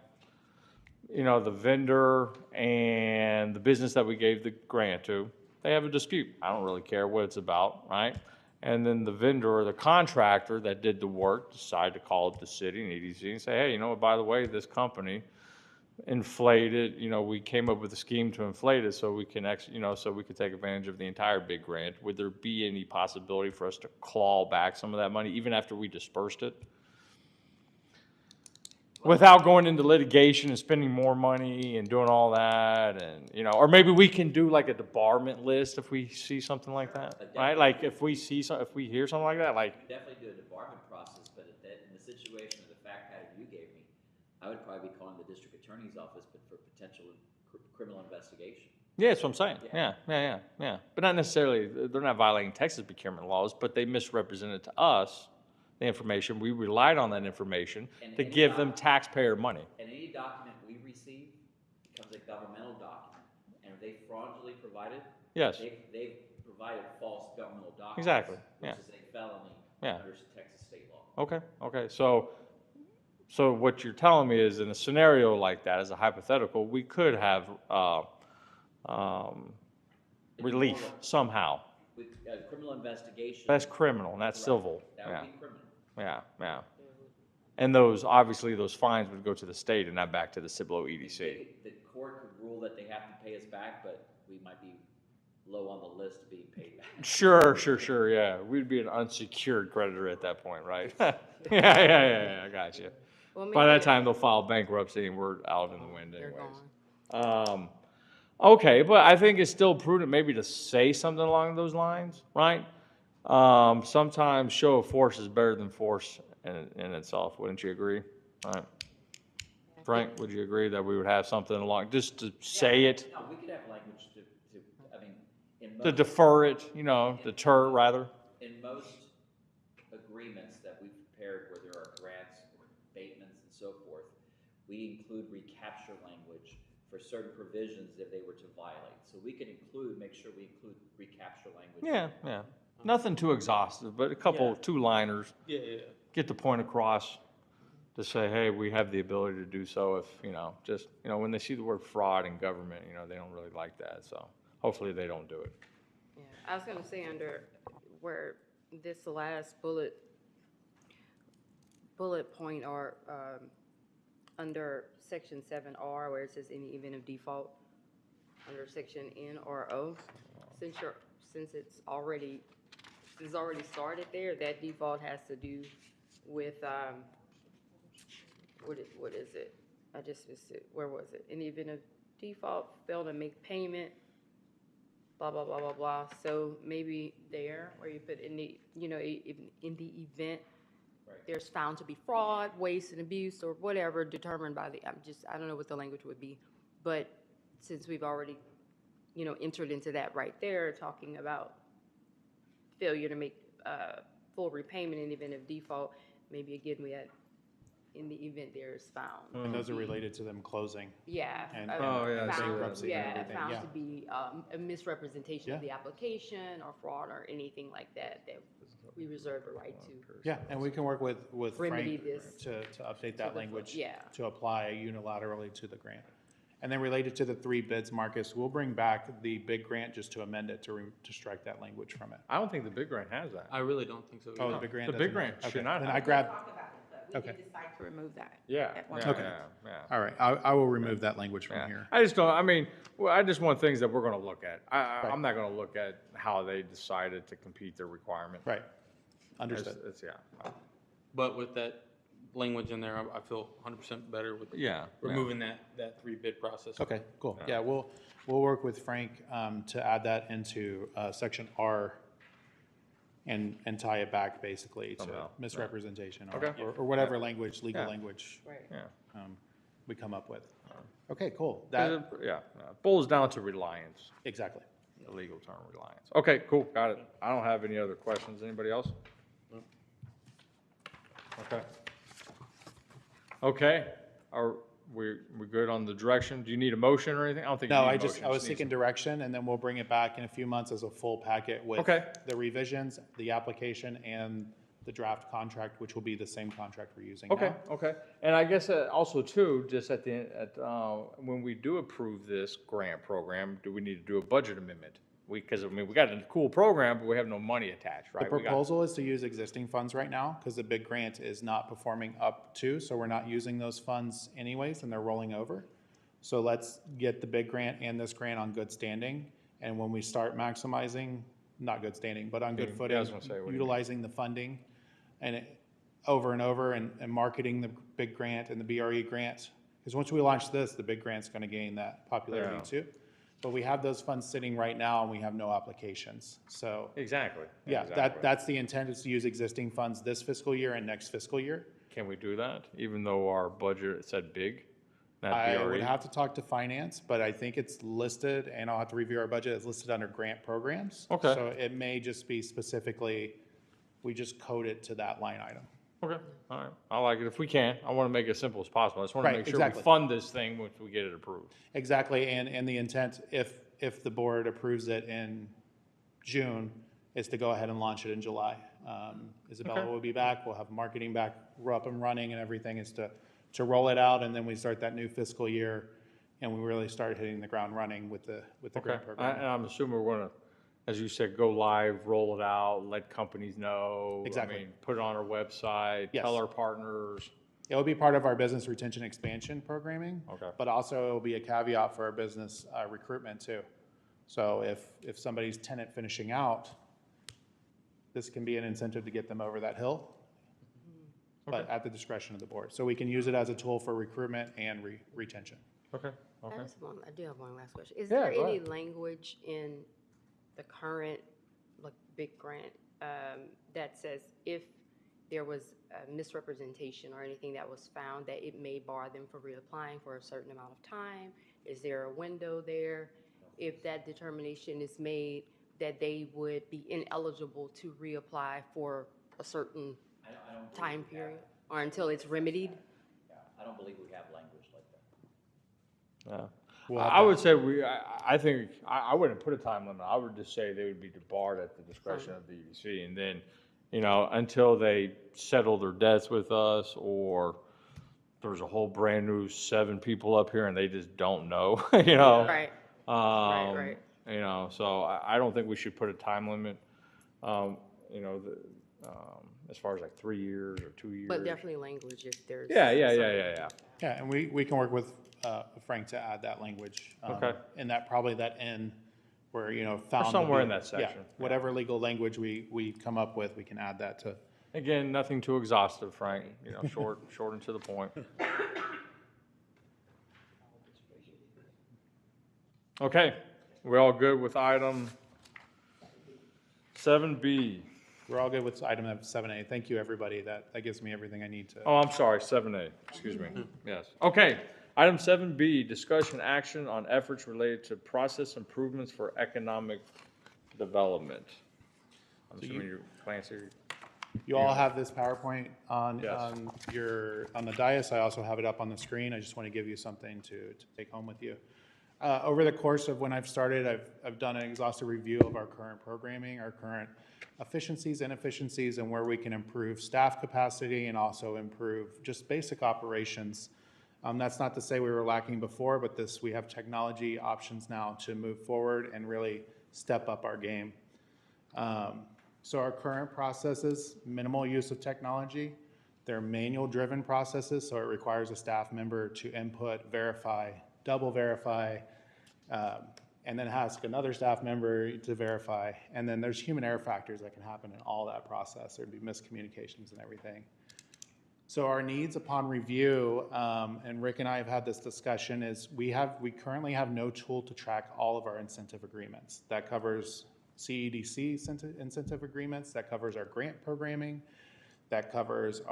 you know, the vendor and the business that we gave the grant to, they have a dispute. I don't really care what it's about, right? And then the vendor or the contractor that did the work decide to call up the city and EDC and say, hey, you know what, by the way, this company inflated, you know, we came up with a scheme to inflate it so we can you know, so we could take advantage of the entire big grant. Would there be any possibility for us to claw back some of that money even after we dispersed it? Without going into litigation and spending more money and doing all that, and, you know, or maybe we can do like a debarment list if we see something like that, right? Like if we hear something like that, like, Definitely do a debarment process, but in the situation of the fact pattern you gave me, I would probably be calling the district attorney's office, but for potential criminal investigation. yeah, that's what I'm saying. Yeah. But not necessarily, they're not violating Texas procurement laws, but they misrepresented to us the information. We relied on that information And to any give them taxpayer money. And any document we receive becomes a governmental document, and if they fraudulently provided, Yes. they've provided false governmental documents. Exactly, yeah. Which is a felony Yeah. under Texas state law. Okay. So what you're telling me is in a scenario like that, as a hypothetical, we could have relief somehow. With criminal investigation. That's criminal, not correct, civil. That Yeah, would be criminal. yeah. And obviously, those fines would go to the state and not back to the Cibolo EDC. The court could rule that they have to pay us back, but we might be low on the list of being paid back. Sure, yeah. We'd be an unsecured creditor at that point, right? Yeah, I got you. Well, By maybe that time, they'll file bankruptcy and we're out in the wind they're anyways. gone. Okay, but I think it's still prudent maybe to say something along those lines, right? Sometimes show of force is better than force in itself, wouldn't you agree? Right. Frank, would you agree that we would have something along, just to say it, No, we could have language I mean, in to most, defer it, you know, deter rather? in most agreements that we've prepared where there are grants or abatements and so forth, we include recapture language for certain provisions if they were to violate. So we can make sure we include recapture language. Yeah, yeah. Nothing too exhaustive, but a couple, Yeah. two-liners, Yeah, yeah, get the point across to say, hey, we have the ability to do so if, just, when they see the word fraud in government, they don't really like that, so hopefully they don't do it. Yeah, I was gonna say under where this last bullet point or, under section 7R where it says any event of default, under section N or O, since it's already started there, that default has to do with, what is it? I just missed it. Where was it? In the event of default, fail to make payment, blah, blah, blah, blah, blah. So maybe there, where you put in the, in the event there's found to be fraud, waste, and abuse, or whatever determined by I don't know what the language would be. But since we've already, entered into that right there, talking about failure to make full repayment in the event of default, maybe again we had in the event there is found. And those are related to them closing. Yeah. And- Oh, yeah, I see that. Bankruptcy and Yeah, everything, found yeah. to be a misrepresentation of Yeah. the application or fraud or anything like that, that we reserve the right to. Yeah, and we can work with Remedy Frank this. to update that language. yeah. To apply unilaterally to the grant. And then related to the 3 bids, Marcus, we'll bring back the big grant just to amend it to strike that language from it. I don't think the big grant has that. I really don't think so. Oh, either. the big grant The big doesn't- grant should okay. not Then have I grabbed, Talk about it, but we Okay. did decide to remove that. Yeah, at one yeah, point. yeah. all right, I will remove that language from Yeah. here. I just don't, I just want things that we're gonna look at. Right. I'm not gonna look at how they decided to compete their requirement. Right, understood. Yeah, But with that language in there, I feel 100% better with yeah. removing that 3 bid process. Okay, cool. Yeah, we'll work with Frank to add that into section R and tie it back basically to Somehow, misrepresentation Okay. or whatever language, legal Yeah. language Right. Yeah. we come up with. Okay, cool. Yeah, yeah. Boils down to reliance, Exactly. the legal term reliance. Okay, cool, got it. I don't have any other questions. Anybody else? Okay. Okay, are we good on the direction? Do you need a motion or anything? I don't think you No, need a I motion. was Just need seeking some- direction and then we'll bring it back in a few months as a full packet with Okay. the revisions, the application and the draft contract, which will be the same contract we're using now. Okay, okay. And I guess also too, just at when we do approve this grant program, do we need to do a budget amendment? Because, we got a cool program, but we have no money attached, The right? We got- proposal is to use existing funds right now because the big grant is not performing up to, so we're not using those funds anyways and they're rolling over. So let's get the big grant and this grant on good standing. And when we start maximizing, not good standing, but on good Yeah, I footing, was gonna say, what do you mean? utilizing the funding and over and over and marketing the big grant and the BRE grant. Because once we launch this, the big grant's going to gain that popularity Yeah. too. But we have those funds sitting right now and we have no applications. So Exactly. yeah, exactly. that's the intent, is to use existing funds this fiscal year and next fiscal year. Can we do that, even though our budget said big? Not I BRE? would have to talk to finance, but I think it's listed, and I'll have to review our budget, it's listed under grant programs. Okay. So it may just be specifically, we just code it to that line item. Okay, all right. I like it. If we can, I want to make it as simple as possible. I just want to Right, make sure exactly. we fund this thing once we get it approved. Exactly, and the intent, if the board approves it in June, is to go ahead and launch it in July. Isabella Okay. will be back, we'll have marketing back, we're up and running, and everything is to roll it out, and then we start that new fiscal year, and we really start hitting the ground running with the Okay, grant and program. I'm assuming we're gonna, as you said, go live, roll it out, let companies know. Exactly. Put it on our website, Yes. tell our partners. It will be part of our business retention expansion programming. Okay. But also it will be a caveat for our business recruitment too. So if somebody's tenant finishing out, this can be an incentive to get them over that hill, but at the discretion of the board. So we can use it as a tool for recruitment and retention. Okay, okay. I do have one last question. Is Yeah, there go any ahead. language in the current, like, big grant, that says if there was a misrepresentation or anything that was found, that it may bar them from reapplying for a certain amount of time? Is there a window there? If that determination is made, that they would be ineligible to reapply for a certain I don't believe time we have- period, or until it's remedied? I don't believe we have language like that. Yeah. we'll have I to- would say I think, I wouldn't put a time limit. I would just say they would be debarred at the discretion of the EDC. And then, until they settle their debts with us, or there's a whole brand new 7 people up here and they just don't know, Right. Um, Right. So I don't think we should put a time limit, as far as like 3 years or 2 years. But definitely language if there's. Yeah. Yeah, and we can work with Frank to add that language. Okay. And probably that N where, found. to somewhere be- in that yeah, section. Whatever legal language we come up with, we can add that to. Again, nothing too exhaustive, Frank, short and to the point. Okay, we all good with item 7B? We're all good with item 7A. Thank you, everybody. That gives me everything I need to. Oh, I'm sorry, 7A, excuse me. Yes. Okay, item 7B, discussion action on efforts related to process improvements for economic development. I'm assuming you, Clancy. You all have this PowerPoint on, Yes. on the dais. I also have it up on the screen. I just want to give you something to take home with you. Over the course of when I've started, I've done an exhaustive review of our current programming, our current efficiencies, inefficiencies, and where we can improve staff capacity and also improve just basic operations. That's not to say we were lacking before, but we have technology options now to move forward and really step up our game. So our current processes, minimal use of technology. They're manual-driven processes, so it requires a staff member to input, verify, double verify, and then ask another staff member to verify. And then there's human error factors that can happen in all that process. There'd be miscommunications and everything. So our needs upon review, and Rick and I have had this discussion, is we currently have no tool to track all of our incentive agreements. That covers CEDC incentive agreements, that covers our grant programming, that covers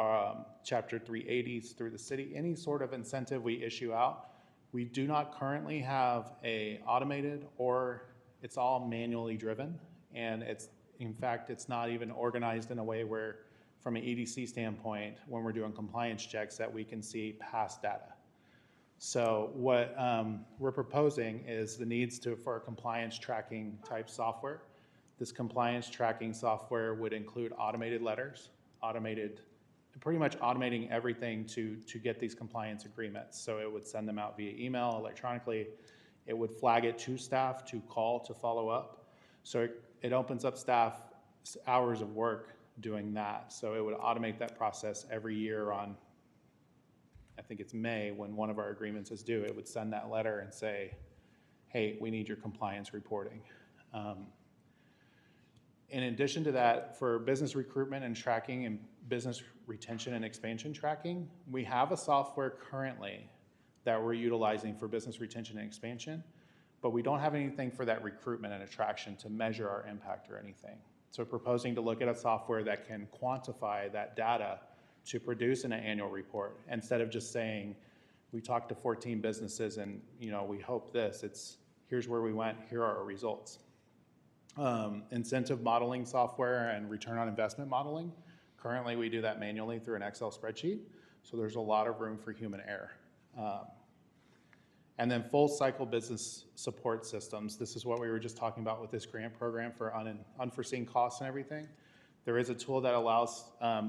Chapter 380s through the city, any sort of incentive we issue out. We do not currently have a automated, or it's all manually driven, and in fact, it's not even organized in a way where, from an EDC standpoint, when we're doing compliance checks, that we can see past data. So what we're proposing is the needs for a compliance tracking type software. This compliance tracking software would include automated letters, pretty much automating everything to get these compliance agreements. So it would send them out via email, electronically. It would flag it to staff to call to follow up. So it opens up staff hours of work doing that. So it would automate that process every year on, I think it's May, when one of our agreements is due. It would send that letter and say, hey, we need your compliance reporting. In addition to that, for business recruitment and tracking and business retention and expansion tracking, we have a software currently that we're utilizing for business retention and expansion, but we don't have anything for that recruitment and attraction to measure our impact or anything. So proposing to look at a software that can quantify that data to produce an annual report, instead of just saying, we talked to 14 businesses and we hope this, it's here's where we went, here are our results. Incentive modeling software and return on investment modeling. Currently, we do that manually through an Excel spreadsheet, so there's a lot of room for human error. And then full cycle business support systems. This is what we were just talking about with this grant program for unforeseen costs and everything. There is a tool that allows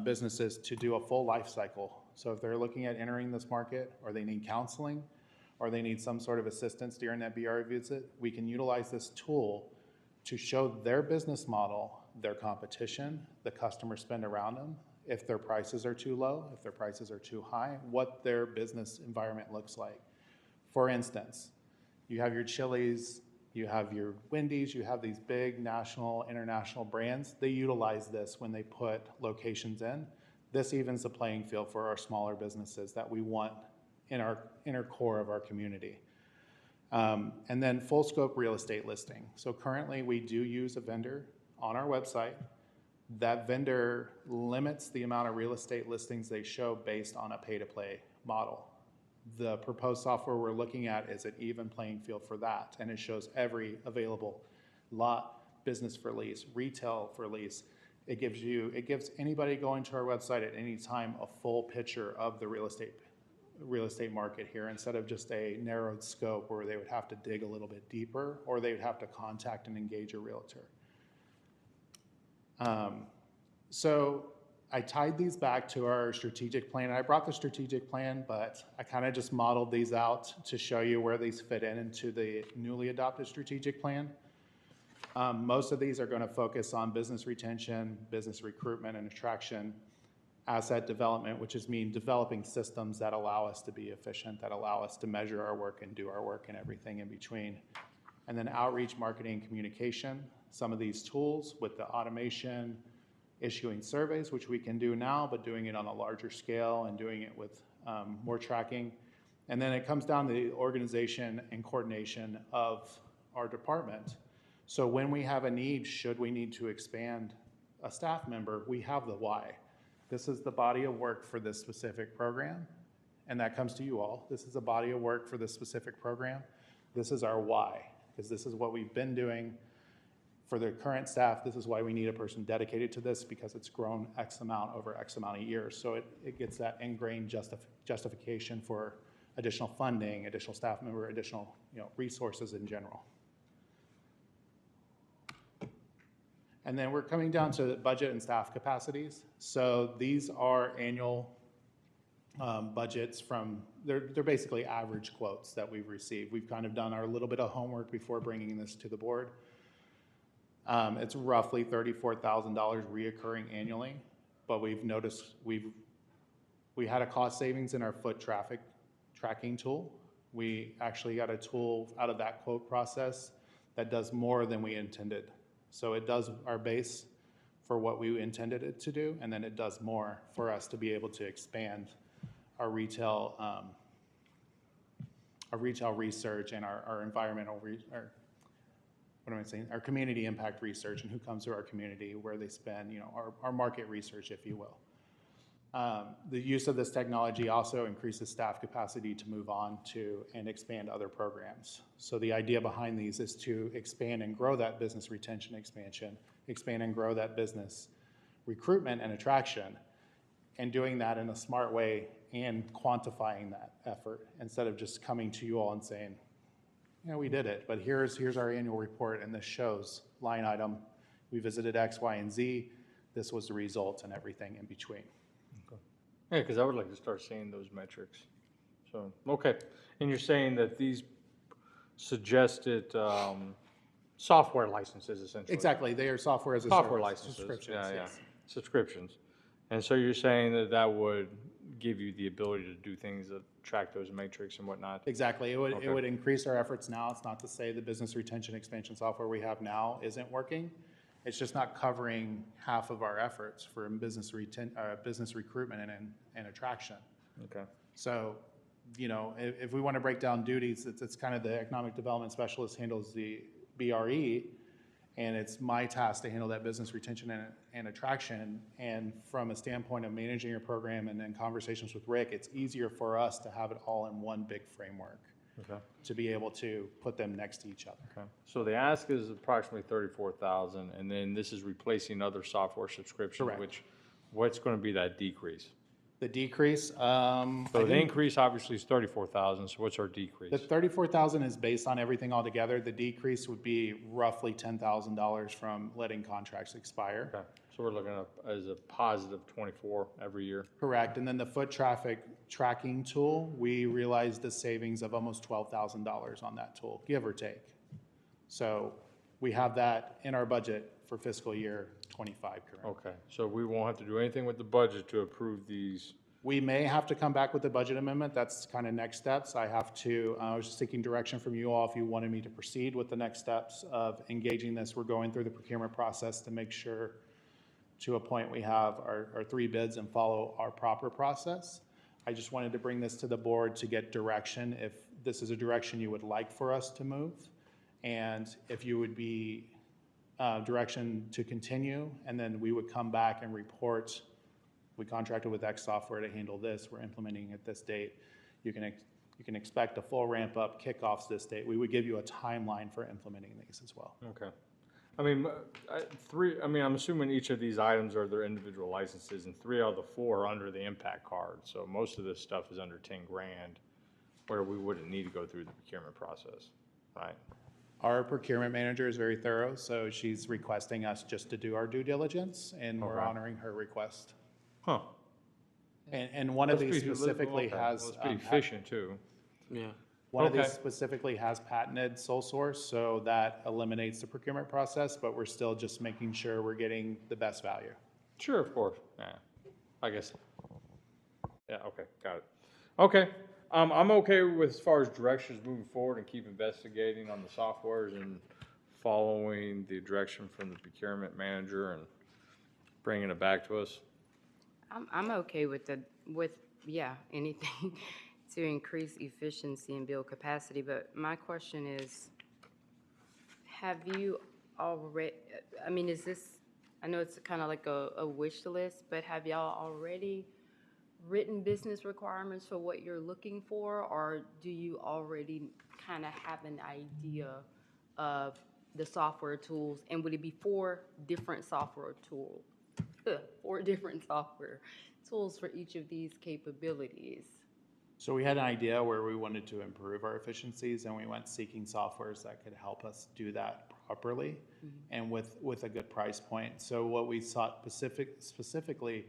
businesses to do a full life cycle. So if they're looking at entering this market, or they need counseling, or they need some sort of assistance during that BR visit, we can utilize this tool to show their business model, their competition, the customer spend around them, if their prices are too low, if their prices are too high, what their business environment looks like. For instance, you have your Chili's, you have your Wendy's, you have these big national, international brands. They utilize this when they put locations in. This evens the playing field for our smaller businesses that we want in our inner core of our community. And then full scope real estate listing. So currently we do use a vendor on our website. That vendor limits the amount of real estate listings they show based on a pay-to-play model. The proposed software we're looking at is an even playing field for that, and it shows every available lot, business for lease, retail for lease. It gives anybody going to our website at any time a full picture of the real estate real estate market here, instead of just a narrowed scope where they would have to dig a little bit deeper, or they would have to contact and engage a realtor. So I tied these back to our strategic plan. I brought the strategic plan, but I kind of just modeled these out to show you where these fit into the newly adopted strategic plan. Most of these are going to focus on business retention, business recruitment and attraction, asset development, which is developing systems that allow us to be efficient, that allow us to measure our work and do our work and everything in between. And then outreach, marketing, and communication. Some of these tools with the automation, issuing surveys, which we can do now, but doing it on a larger scale and doing it with more tracking. And then it comes down to the organization and coordination of our department. So when we have a need, should we need to expand a staff member, we have the why. This is the body of work for this specific program, and that comes to you all. This is a body of work for this specific program. This is our why, because this is what we've been doing for the current staff. This is why we need a person dedicated to this, because it's grown X amount over X amount of years. So it gets that ingrained justification for additional funding, additional staff member, additional resources in general. And then we're coming down to budget and staff capacities. So these are annual budgets from, they're basically average quotes that we've received. We've kind of done our little bit of homework before bringing this to the board. It's roughly $34,000 reoccurring annually, but we've noticed we had a cost savings in our foot traffic tracking tool. We actually got a tool out of that quote process that does more than we intended. So it does our base for what we intended it to do, and then it does more for us to be able to expand our retail research and our environmental our community impact research, and who comes to our community, where they spend, our market research, if you will. The use of this technology also increases staff capacity to move on to and expand other programs. So the idea behind these is to expand and grow that business retention expansion, expand and grow that business recruitment and attraction, and doing that in a smart way and quantifying that effort, instead of just coming to you all and saying, we did it, but here's our annual report, and this shows line item, we visited X, Y, and Z, this was the result, and everything in between. Yeah, because I would like to start seeing those metrics. So, okay. And you're saying that these suggested software licenses, essentially? Exactly. They are software as a Software service. licenses. Subscriptions, Yeah. yes. Subscriptions. And so you're saying that that would give you the ability to do things that track those metrics and whatnot? Exactly. It would increase our efforts now. It's not to say the business retention expansion software we have now isn't working. It's just not covering half of our efforts for business recruitment and attraction. Okay. So, if we want to break down duties, it's kind of the economic development specialist handles the BRE, and it's my task to handle that business retention and attraction. And from a standpoint of managing your program and then conversations with Rick, it's easier for us to have it all in one big framework. Okay. To be able to put them next to each other. Okay. So the ask is approximately 34,000, and then this is replacing other software subscriptions. Correct. What's going to be that decrease? The decrease. So the increase obviously is 34,000. So what's our decrease? The 34,000 is based on everything all together. The decrease would be roughly $10,000 from letting contracts expire. Okay. So we're looking at as a positive 24 every year. Correct. And then the foot traffic tracking tool, we realized a savings of almost $12,000 on that tool, give or take. So we have that in our budget for fiscal year 25 currently. Okay. So we won't have to do anything with the budget to approve these. We may have to come back with a budget amendment. That's kind of next steps. I was just seeking direction from you all if you wanted me to proceed with the next steps of engaging this. We're going through the procurement process to make sure to a point we have our 3 bids and follow our proper process. I just wanted to bring this to the board to get direction if this is a direction you would like for us to move, and if you would be direction to continue, and then we would come back and report, we contracted with X software to handle this, we're implementing at this date. You can expect a full ramp up, kickoffs this date. We would give you a timeline for implementing these as well. Okay. I mean, I mean, I'm assuming each of these items are their individual licenses, and 3 out of the 4 are under the impact card. So most of this stuff is under 10 grand, where we wouldn't need to go through the procurement process, right? Our procurement manager is very thorough, so she's requesting us just to do our due diligence, and we're Okay. honoring her request. Huh. And one of these specifically has. That's pretty efficient, too. Yeah. One of these Okay. specifically has patented sole source, so that eliminates the procurement process, but we're still just making sure we're getting the best value. Sure, of course, yeah, I guess. Yeah, okay, got it. Okay, I'm okay with as far as directions moving forward and keep investigating on the softwares and following the direction from the procurement manager and bringing it back to us. I'm okay with yeah, anything to increase efficiency and build capacity, but my question is, have you already, I mean, is this, I know it's kind of like a wish list, but have y'all already written business requirements for what you're looking for, or do you already kind of have an idea of the software tools, and would it be 4 different software tools? 4 different software tools for each of these capabilities? So we had an idea where we wanted to improve our efficiencies, and we went seeking softwares that could help us do that properly and with a good price point. So what we sought specifically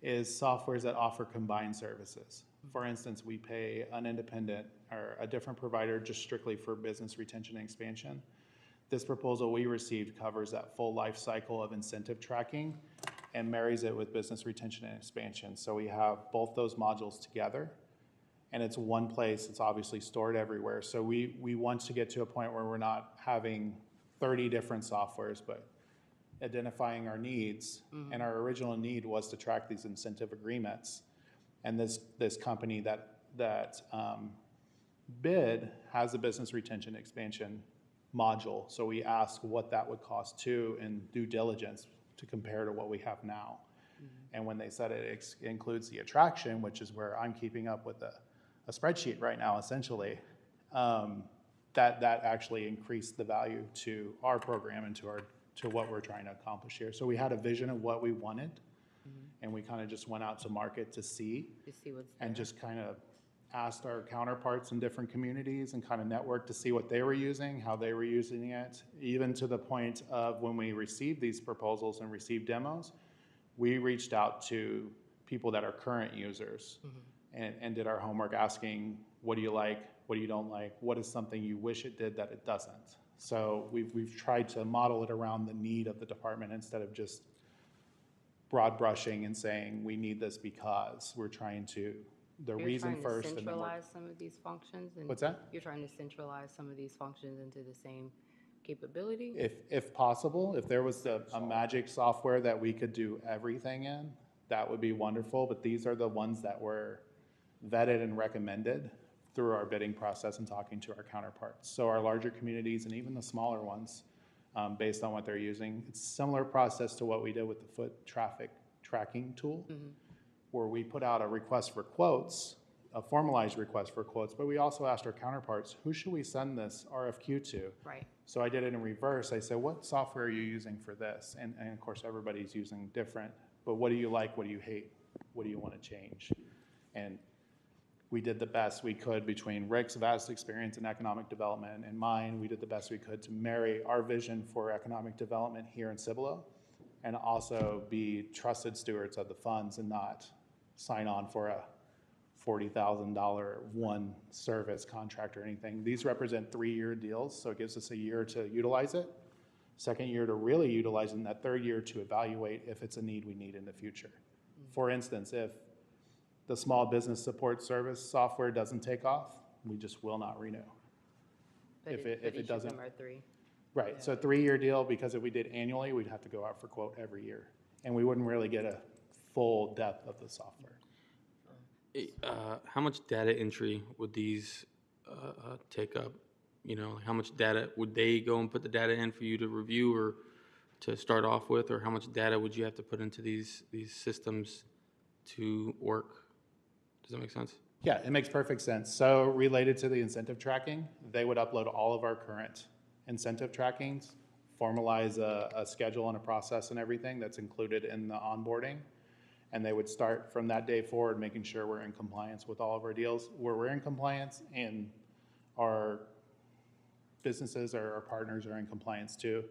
is softwares that offer combined services. For instance, we pay an independent or a different provider just strictly for business retention and expansion. This proposal we received covers that full life cycle of incentive tracking and marries it with business retention and expansion. So we have both those modules together, and it's one place. It's obviously stored everywhere. So we want to get to a point where we're not having 30 different softwares, but identifying our needs. And our original need was to track these incentive agreements. And this company that bid has a business retention expansion module. So we asked what that would cost too in due diligence to compare to what we have now. And when they said it includes the attraction, which is where I'm keeping up with a spreadsheet right now, essentially, that actually increased the value to our program and to what we're trying to accomplish here. So we had a vision of what we wanted, and we kind of just went out to market to see what's there. and just kind of asked our counterparts in different communities and kind of networked to see what they were using, how they were using it, even to the point of when we received these proposals and received demos, we reached out to people that are current users and did our homework asking, what do you like, what do you don't like, what is something you wish it did that it doesn't? So we've tried to model it around the need of the department instead of just broad brushing and saying, we need this because we're trying to, the reason first. You're trying to centralize some of these functions? What's that? You're trying to centralize some of these functions into the same capability? If possible, if there was a magic software that we could do everything in, that would be wonderful, but these are the ones that were vetted and recommended through our bidding process and talking to our counterparts. So our larger communities and even the smaller ones, based on what they're using, it's a similar process to what we did with the foot traffic tracking tool, where we put out a request for quotes, a formalized request for quotes, but we also asked our counterparts, who should we send this RFQ to? Right. So I did it in reverse. I said, what software are you using for this? And of course, everybody's using different, but what do you like? What do you hate? What do you want to change? And we did the best we could between Rick's vast experience in economic development and mine. We did the best we could to marry our vision for economic development here in Cibolo and also be trusted stewards of the funds and not sign on for a $40,000 one service contract or anything. These represent 3-year deals, so it gives us a year to utilize it, second year to really utilize it, and that third year to evaluate if it's a need we need in the future. For instance, if the small business support service software doesn't take off, we just will not renew. But If it doesn't. Number 3. Right, so 3-year deal, because if we did annually, we'd have to go out for quote every year. And we wouldn't really get a full depth of the software. How much data entry would these take up? You know, how much data would they go and put the data in for you to review or to start off with, or how much data would you have to put into these systems to work? Does that make sense? Yeah, it makes perfect sense. So related to the incentive tracking, they would upload all of our current incentive trackings formalize a schedule and a process and everything that's included in the onboarding. And they would start from that day forward, making sure we're in compliance with all of our deals, where we're in compliance, and our businesses or our partners are in compliance too.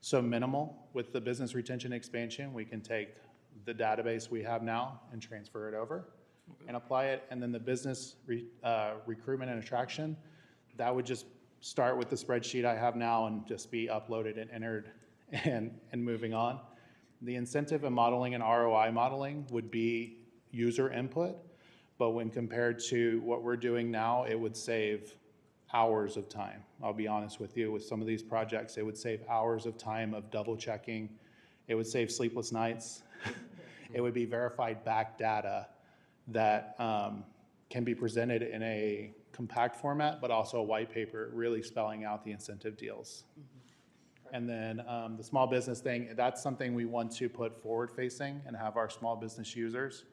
So minimal with the business retention expansion, we can take the database we have now and transfer it over and apply it. And then the business recruitment and attraction, that would just start with the spreadsheet I have now and just be uploaded and entered and moving on. The incentive and modeling and ROI modeling would be user input, but when compared to what we're doing now, it would save hours of time. I'll be honest with you, with some of these projects, it would save hours of time of double checking. It would save sleepless nights. It would be verified back data that can be presented in a compact format, but also a white paper really spelling out the incentive deals. And then the small business thing, that's something we want to put forward facing and have our small business users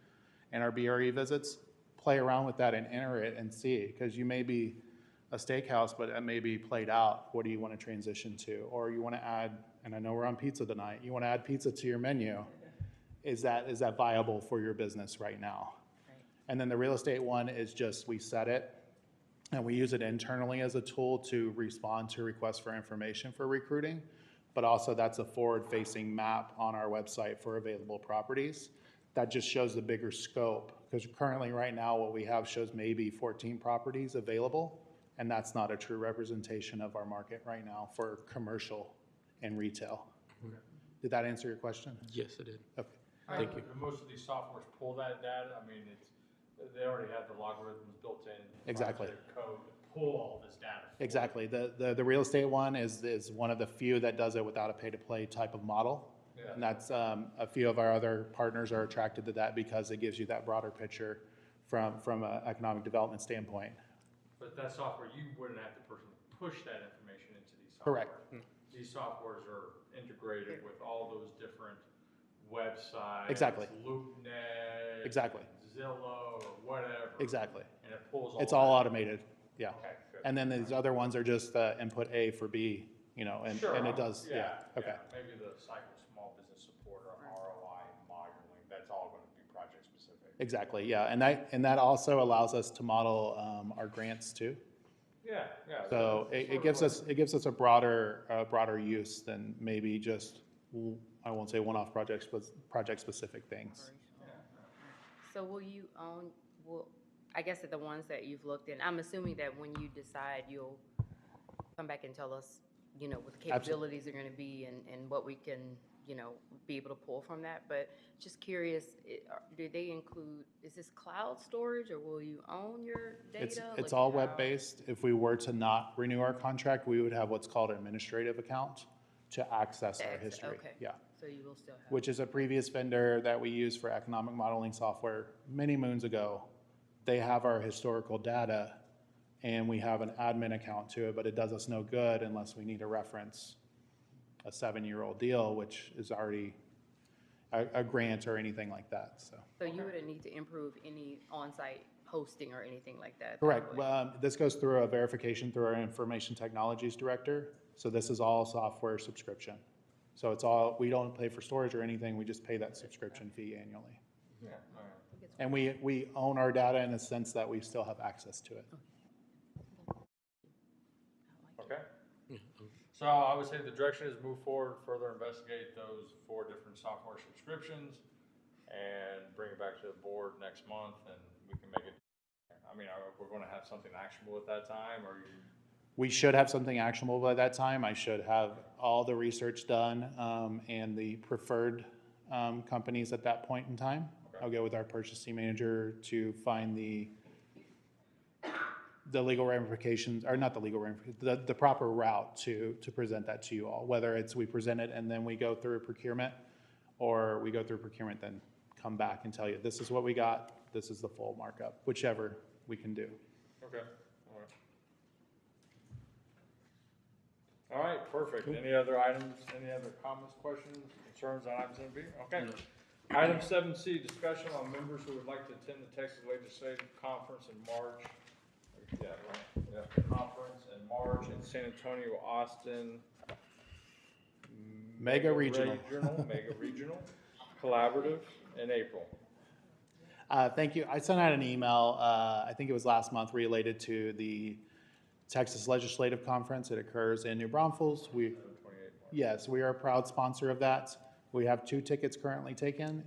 and our BRE visits play around with that and enter it and see, because you may be a steakhouse, but it may be played out. What do you want to transition to? Or you want to add, and I know we're on pizza tonight, you want to add pizza to your menu. Is that viable for your business right now? Right. And then the real estate one is just, we set it and we use it internally as a tool to respond to requests for information for recruiting, but also that's a forward-facing map on our website for available properties. That just shows the bigger scope, because currently right now what we have shows maybe 14 properties available, and that's not a true representation of our market right now for commercial and retail. Okay. Did that answer your question? Yes, it did. Okay. Thank you. Most of these softwares pull that data. I mean, they already have the logarithms built in. Exactly. Their code to pull all this data. Exactly. The real estate one is one of the few that does it without a pay-to-play type of model. Yeah. And that's, a few of our other partners are attracted to that because it gives you that broader picture from an economic development standpoint. But that software, you wouldn't have to personally push that information into these software. Correct. These softwares are integrated with all those different websites. Exactly. LoopNet. Exactly. Zillow or whatever. Exactly. And it pulls all It's all that. automated, yeah. Okay, good. And then these other ones are just input A for B, and Sure, it does, yeah, okay. Maybe the cycle small business support or ROI modeling, that's all going to be project specific. Exactly, yeah, and that also allows us to model our grants too. Yeah. So it gives us a broader use than maybe just, I won't say one-off projects, but project-specific things. So will you own, I guess that the ones that you've looked in, I'm assuming that when you decide, you'll come back and tell us, what the capabilities are gonna be and what we can, be able to pull from that. But just curious, do they include, is this cloud storage or will you own your data? It's all web-based. If we were to not renew our contract, we would have what's called an administrative account to access our history. Okay. Yeah. So you will still have. Which is a previous vendor that we used for economic modeling software many moons ago. They have our historical data and we have an admin account to it, but it does us no good unless we need to reference a 7-year-old deal, which is already a grant or anything like that, so. So you wouldn't need to improve any on-site hosting or anything like that? Correct. This goes through a verification through our information technologies director. So this is all software subscription. So it's all, we don't pay for storage or anything, we just pay that subscription fee annually. Yeah. And we own our data in a sense that we still have access to it. Okay. So I would say the direction is move forward, further investigate those 4 different software subscriptions and bring it back to the board next month and we can make it. I mean, we're going to have something actionable at that time, or you? We should have something actionable by that time. I should have all the research done and the preferred companies at that point in time. Okay. I'll go with our purchasing manager to find the legal ramifications, or not the legal ramifications, the proper route to present that to you all. Whether it's we present it and then we go through procurement, or we go through procurement then come back and tell you this is what we got, this is the full markup, whichever we can do. Okay. All right, perfect. Cool. Any other items, any other comments, questions, concerns on items B? Okay. No. Item 7C, discussion on members who would like to attend the Texas Legislative Conference in March. Yeah, right. Yeah. Conference in March in San Antonio, Austin, Mega regional. Mega regional, collaborative in April. Thank you. I sent out an email, I think it was last month, related to the Texas Legislative Conference. It occurs in New Braunfels. Yes, we are a proud sponsor of that. We have 2 tickets currently taken,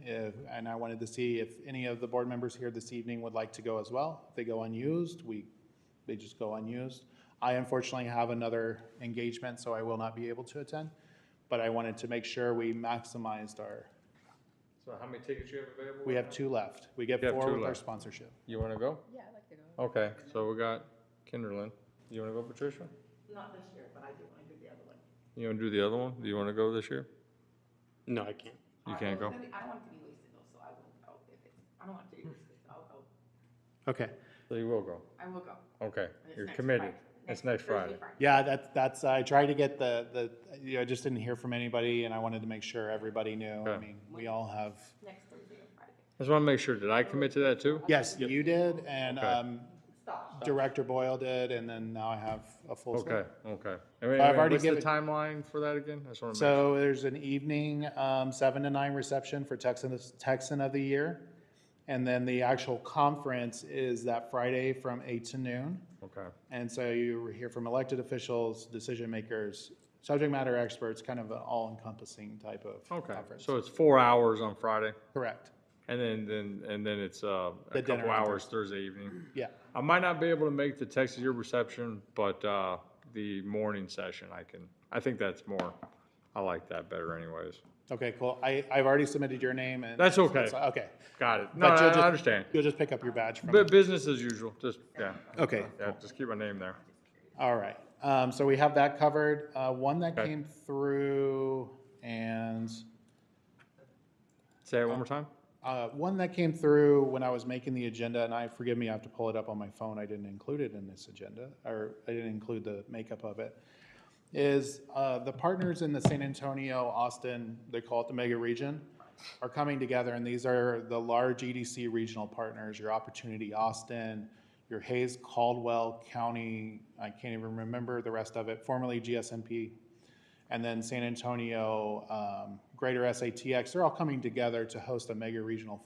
and I wanted to see if any of the board members here this evening would like to go as well. If they go unused, they just go unused. I unfortunately have another engagement, so I will not be able to attend, but I wanted to make sure we maximized our, So how many tickets you have available? we have 2 left. We get You have 4 2 with our left. sponsorship. You want to go? Yeah, I'd like to go. Okay, so we got Kinderlyn. You want to go, Patricia? Not this year, but I do want to do the other one. You want to do the other one? Do you want to go this year? No, I can't. You can't go? I don't want it to be wasted though, so I will go if it's, I don't want it to be wasted, so I'll go. Okay. So you will go? I will go. Okay, It's you're next committed. Friday. It's next Friday. Thursday, Yeah, that's, I tried to get I just didn't hear from anybody, and I wanted to make sure everybody knew. I Okay. mean, we all have, Next Thursday or Friday. I just want to make sure, did I commit to that too? yes, you did, and Okay. Stop. Director Boyle did, and then now I have a full slate. Okay. I've already What's the given- timeline for that again? I just want to make sure. So there's an evening, 7 to 9 reception for Texan of the Year. And then the actual conference is that Friday from 8 to noon. Okay, And so you hear from elected officials, decision makers, subject matter experts, kind of an all-encompassing type of okay. conference. So it's 4 hours on Friday, Correct. and then it's a The dinner couple on hours Thursday evening. Yeah. I might not be able to make the Texas Year reception, but the morning session I think that's more, I like that better anyways. Okay, cool. I've already submitted your name and. That's okay. Okay. Got it. No, But you'll I just- understand. You'll just pick up your badge from. But business as usual, just, yeah. Okay. Yeah, just keep my name there. All right, so we have that covered. One that Okay. came through and, Say it one more time? one that came through when I was making the agenda, and forgive me, I have to pull it up on my phone. I didn't include it in this agenda, or I didn't include the makeup of it, is the partners in the San Antonio, Austin, they call it the mega region, are coming together, and these are the large EDC regional partners, your Opportunity Austin, your Hayes Caldwell County, I can't even remember the rest of it, formerly GSMP, and then San Antonio, Greater SATX. They're all coming together to host a mega regional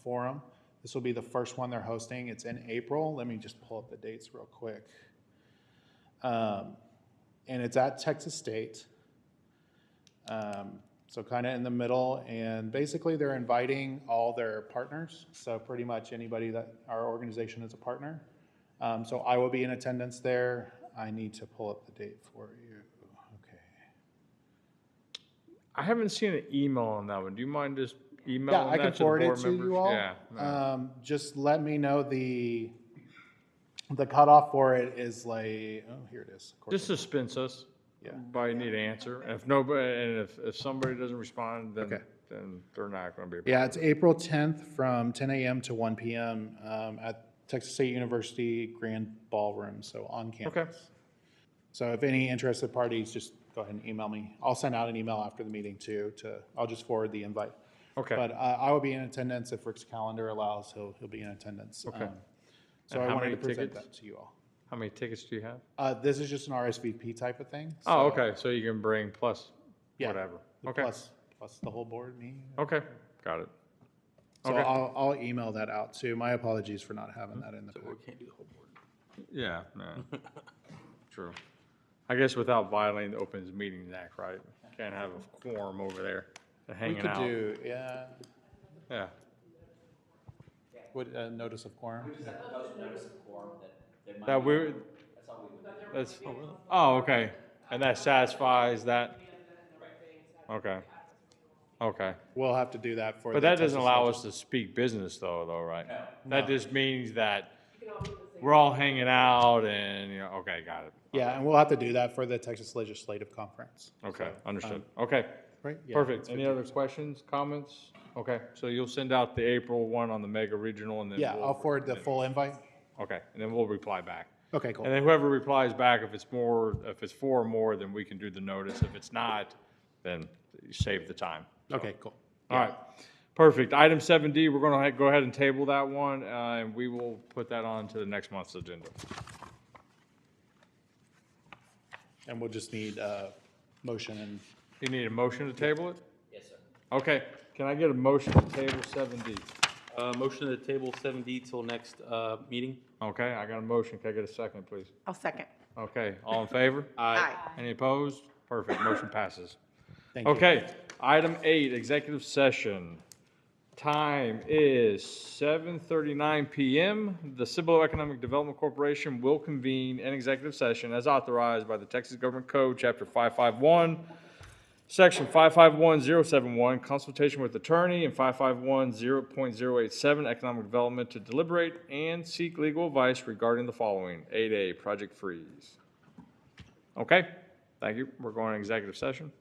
forum. This will be the first one they're hosting. It's in April. Let me just pull up the dates real quick. And it's at Texas State. So kind of in the middle, and basically they're inviting all their partners. So pretty much anybody that our organization is a partner. So I will be in attendance there. I need to pull up the date for you. Okay. I haven't seen an email on that one. Do you mind just Yeah, emailing I can that to the forward it board to members? you all. Yeah. Just let me know the cutoff for it is like, oh, here it is. Of course Just suspense us. Yeah. By need an answer. And if nobody, and if somebody doesn't respond, then, Okay. then they're not gonna be. a Yeah, it's April 10th from 10 a.m. to 1 p.m. At Texas State University Grand Ballroom, so on campus. Okay. So if any interested parties, just go ahead and email me. I'll send out an email after the meeting too, I'll just forward the invite. Okay. But I will be in attendance if Rick's calendar allows, he'll be in attendance. Okay. So And I how wanted many to present tickets? that to you all. How many tickets do you have? This is just an RSVP type of thing. Oh, so- okay, so you can bring plus Yeah, whatever. the Okay, plus the whole board, me. okay, got it. So Okay. I'll email that out too. My apologies for not having that in the So pack. we can't do the whole board. Yeah, no, true. I guess without violating the Opens Meetings Act, right? Can't have a quorum over there and We hanging could out. do, yeah, Yeah, would, notice of quorum. Notice of quorum that they might. that we, That's all we would. that's, oh, okay, and that satisfies that? Okay, okay. We'll have to do that for. But the that doesn't Texas allow legis- us to speak business though, right? No. That just means that we're all hanging out and, okay, got it. Yeah, and we'll have to do that for the Texas Legislative Conference. Okay, So, understood. Okay, Right? Yeah, perfect. it's Any 15. other questions, comments? Okay, so you'll send out the April one on the mega regional and then Yeah, we'll. I'll forward the full invite. Okay, and then we'll reply back. Okay, cool. And then whoever replies back, if it's more, if it's 4 or more, then we can do the notice. If it's not, then you save the time. Okay, cool. All right, perfect. Item 7D, we're going to go ahead and table that one, and we will put that on to the next month's agenda. And we'll just need a motion and You need a motion to table it? Yes, sir. Okay, can I get a motion to table 7D? Motion to table 7D till next meeting. Okay, I got a motion. Can I get a second, please? I'll second. Okay, all in favor? Aye. Any opposed? Perfect, motion passes. Thank you. Okay, item 8, executive session. Time is 7:39 PM. The Cibolo Economic Development Corporation will convene an executive session as authorized by the Texas Government Code, Chapter 551, Section 551071, consultation with attorney, and 551.0.087, economic development, to deliberate and seek legal advice regarding the following. 8A, project freeze. Okay, thank you. We're going to executive session.